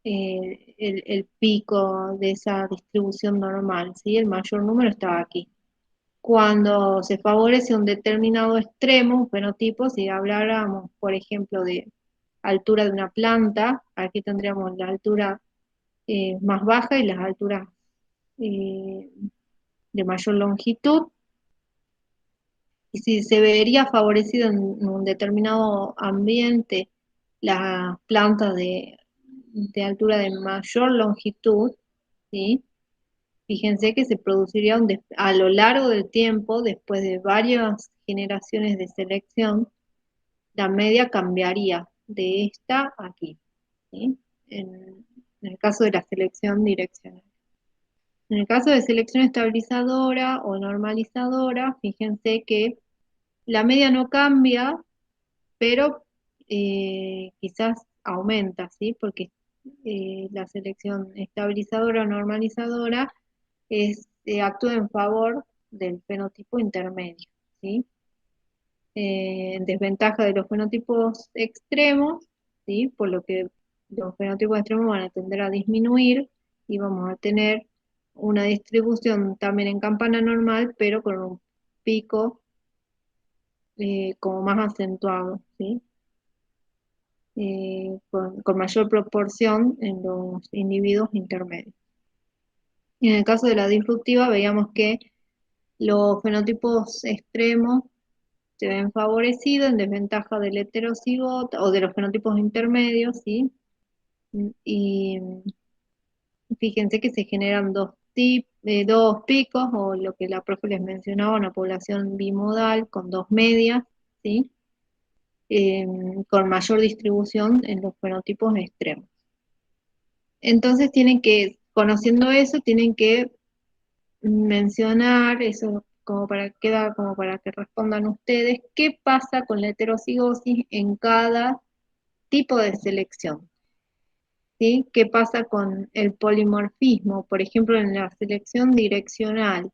El pico de esa distribución normal, ¿sí? El mayor número estaba aquí. Cuando se favorece un determinado extremo, un fenotipo, si habláramos, por ejemplo, de altura de una planta, aquí tendríamos la altura más baja y las alturas eh, de mayor longitud, y si se vería favorecido en un determinado ambiente las plantas de altura de mayor longitud, ¿sí? Fíjense que se produciría a lo largo del tiempo, después de varias generaciones de selección, la media cambiaría de esta a aquí, ¿sí? En el caso de la selección direccional. En el caso de selección estabilizadora o normalizadora, fíjense que la media no cambia, pero quizás aumenta, ¿sí? Porque la selección estabilizadora o normalizadora actúa en favor del fenotipo intermedio, ¿sí? En desventaja de los fenotipos extremos, ¿sí? Por lo que los fenotipos extremos van a tender a disminuir y vamos a tener una distribución también en campana normal, pero con un pico como más acentuado, ¿sí? Con mayor proporción en los individuos intermedios. Y en el caso de la disruptiva veíamos que los fenotipos extremos se ven favorecidos en desventaja del heterocigoto o de los fenotipos intermedios, ¿sí? Y fíjense que se generan dos picos, o lo que la profe les mencionaba, una población bimodal con dos medias, ¿sí? Con mayor distribución en los fenotipos extremos. Entonces conociendo eso, tienen que mencionar eso queda como para que respondan ustedes, ¿qué pasa con la heterocigosis en cada tipo de selección? ¿Sí? ¿Qué pasa con el polimorfismo? Por ejemplo, en la selección direccional,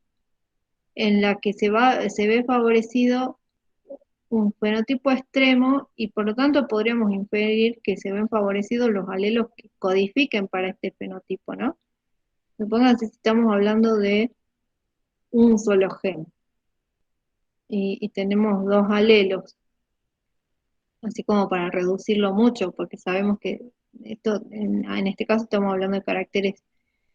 en la que se ve favorecido un fenotipo extremo y por lo tanto podríamos inferir que se ven favorecidos los alelos que codifiquen para este fenotipo, ¿no? Supónganse si estamos hablando de un solo gen y tenemos dos alelos, así como para reducirlo mucho, porque sabemos que en este caso estamos hablando de caracteres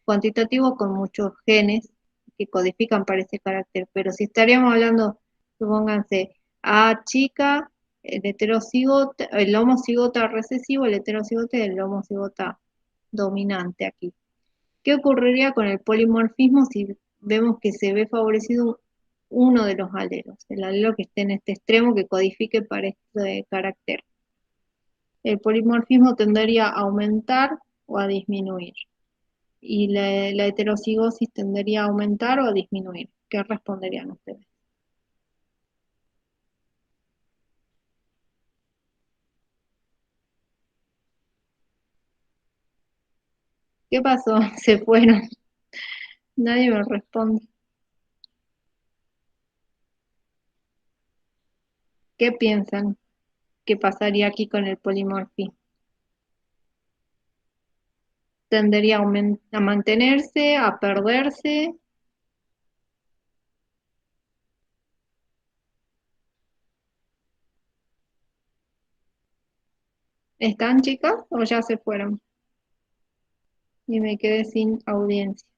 cuantitativos con muchos genes que codifican para ese carácter, pero si estaríamos hablando, supónganse, A chica, el homocigota recesivo, el heterocigota y el homocigota dominante aquí. ¿Qué ocurriría con el polimorfismo si vemos que se ve favorecido uno de los alelos, el alelo que esté en este extremo que codifique para este carácter? El polimorfismo tendería a aumentar o a disminuir, y la heterocigosis tendería a aumentar o a disminuir. ¿Qué responderían ustedes? ¿Qué pasó? Se fueron. Nadie me responde. ¿Qué piensan que pasaría aquí con el polimorfismo? ¿Tendería a mantenerse, a perderse? ¿Están, chicas, o ya se fueron? Y me quedé sin audiencia.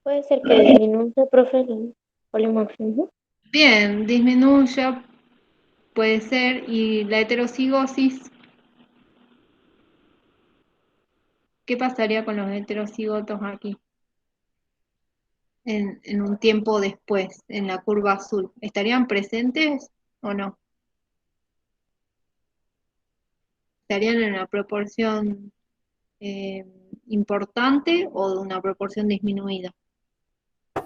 Puede ser que disminuya, profe, el polimorfismo. Bien, disminuya, puede ser, y la heterocigosis, ¿qué pasaría con los heterocigotos aquí? En un tiempo después, en la curva azul, ¿estarían presentes o no? ¿Estarían en una proporción eh, importante o de una proporción disminuida?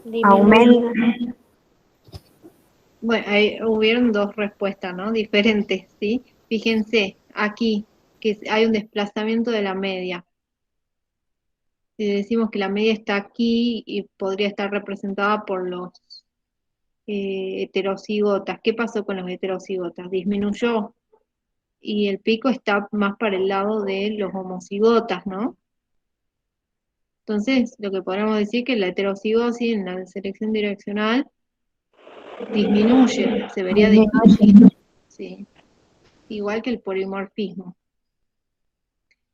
Disminuida. Bueno, ahí hubieron dos respuestas, ¿no? Diferentes, ¿sí? Fíjense, aquí, que hay un desplazamiento de la media. Si decimos que la media está aquí y podría estar representada por los heterocigotas, ¿qué pasó con los heterocigotas? Disminuyó y el pico está más para el lado de los homocigotas, ¿no? Entonces, lo que podríamos decir es que la heterocigosis en la selección direccional disminuye, se vería disminuir, ¿sí? Igual que el polimorfismo.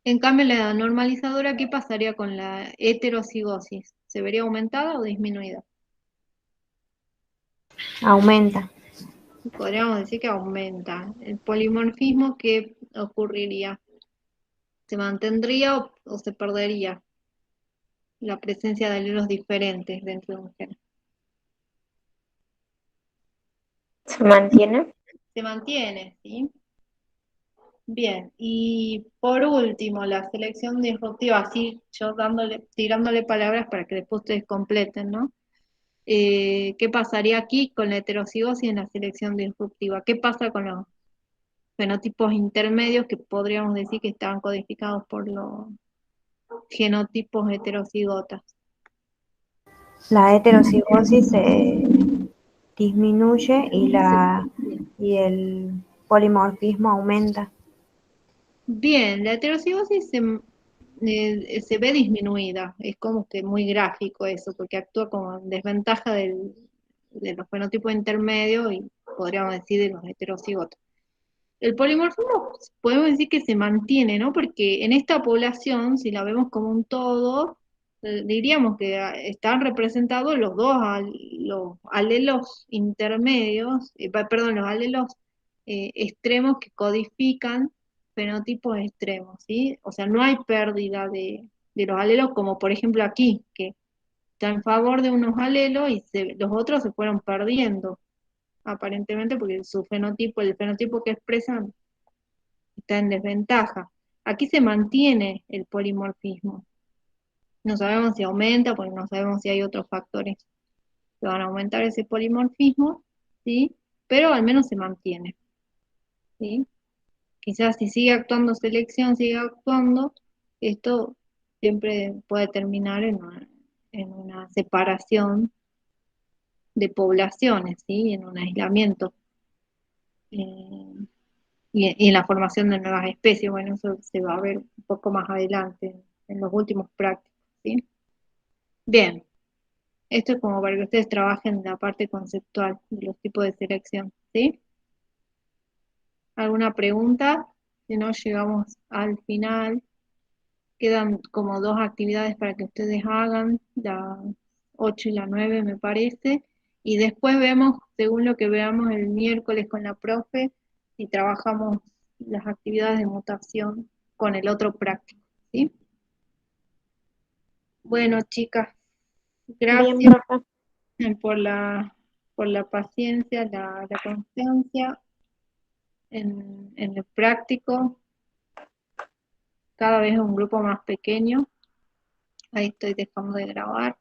En cambio, la normalizadora, ¿qué pasaría con la heterocigosis? ¿Se vería aumentada o disminuida? Aumenta. Podríamos decir que aumenta. El polimorfismo, ¿qué ocurriría? ¿Se mantendría o se perdería la presencia de alelos diferentes dentro de un gen? ¿Se mantiene? Se mantiene, ¿sí? Bien, y por último, la selección disruptiva, así yo tirándole palabras para que después ustedes completen, ¿no? ¿Qué pasaría aquí con la heterocigosis en la selección disruptiva? ¿Qué pasa con los fenotipos intermedios que podríamos decir que estaban codificados por los genotipos heterocigotas. La heterocigosis se disminuye y el polimorfismo aumenta. Bien, la heterocigosis se ve disminuida, es como que muy gráfico eso, porque actúa como en desventaja de los fenotipos intermedios y podríamos decir de los heterocigotos. El polimorfismo podemos decir que se mantiene, ¿no? Porque en esta población, si la vemos como un todo, diríamos que están representados los alelos intermedios, perdón, los alelos extremos que codifican fenotipos extremos, ¿sí? O sea, no hay pérdida de los alelos como por ejemplo aquí, que está en favor de unos alelos y los otros se fueron perdiendo, aparentemente porque su fenotipo, el fenotipo que expresan está en desventaja. Aquí se mantiene el polimorfismo. No sabemos si aumenta, porque no sabemos si hay otros factores que van a aumentar ese polimorfismo, ¿sí? Pero al menos se mantiene, ¿sí? Quizás si sigue actuando selección, sigue actuando, esto siempre puede terminar en una separación de poblaciones, ¿sí? En un aislamiento. Y en la formación de nuevas especies. Bueno, eso se va a ver un poco más adelante, en los últimos prácticos, ¿sí? Bien, esto es como para que ustedes trabajen la parte conceptual de los tipos de selección, ¿sí? ¿Alguna pregunta? Si no, llegamos al final. Quedan como 2 actividades para que ustedes hagan, la 8 y la 9 me parece, y después vemos, según lo que veamos el miércoles con la profe, si trabajamos las actividades de mutación con el otro práctico, ¿sí? Bueno, chicas, Bien, gracias profe. por la paciencia, la constancia en el práctico. Cada vez es un grupo más pequeño. Ahí estoy dejando de grabar.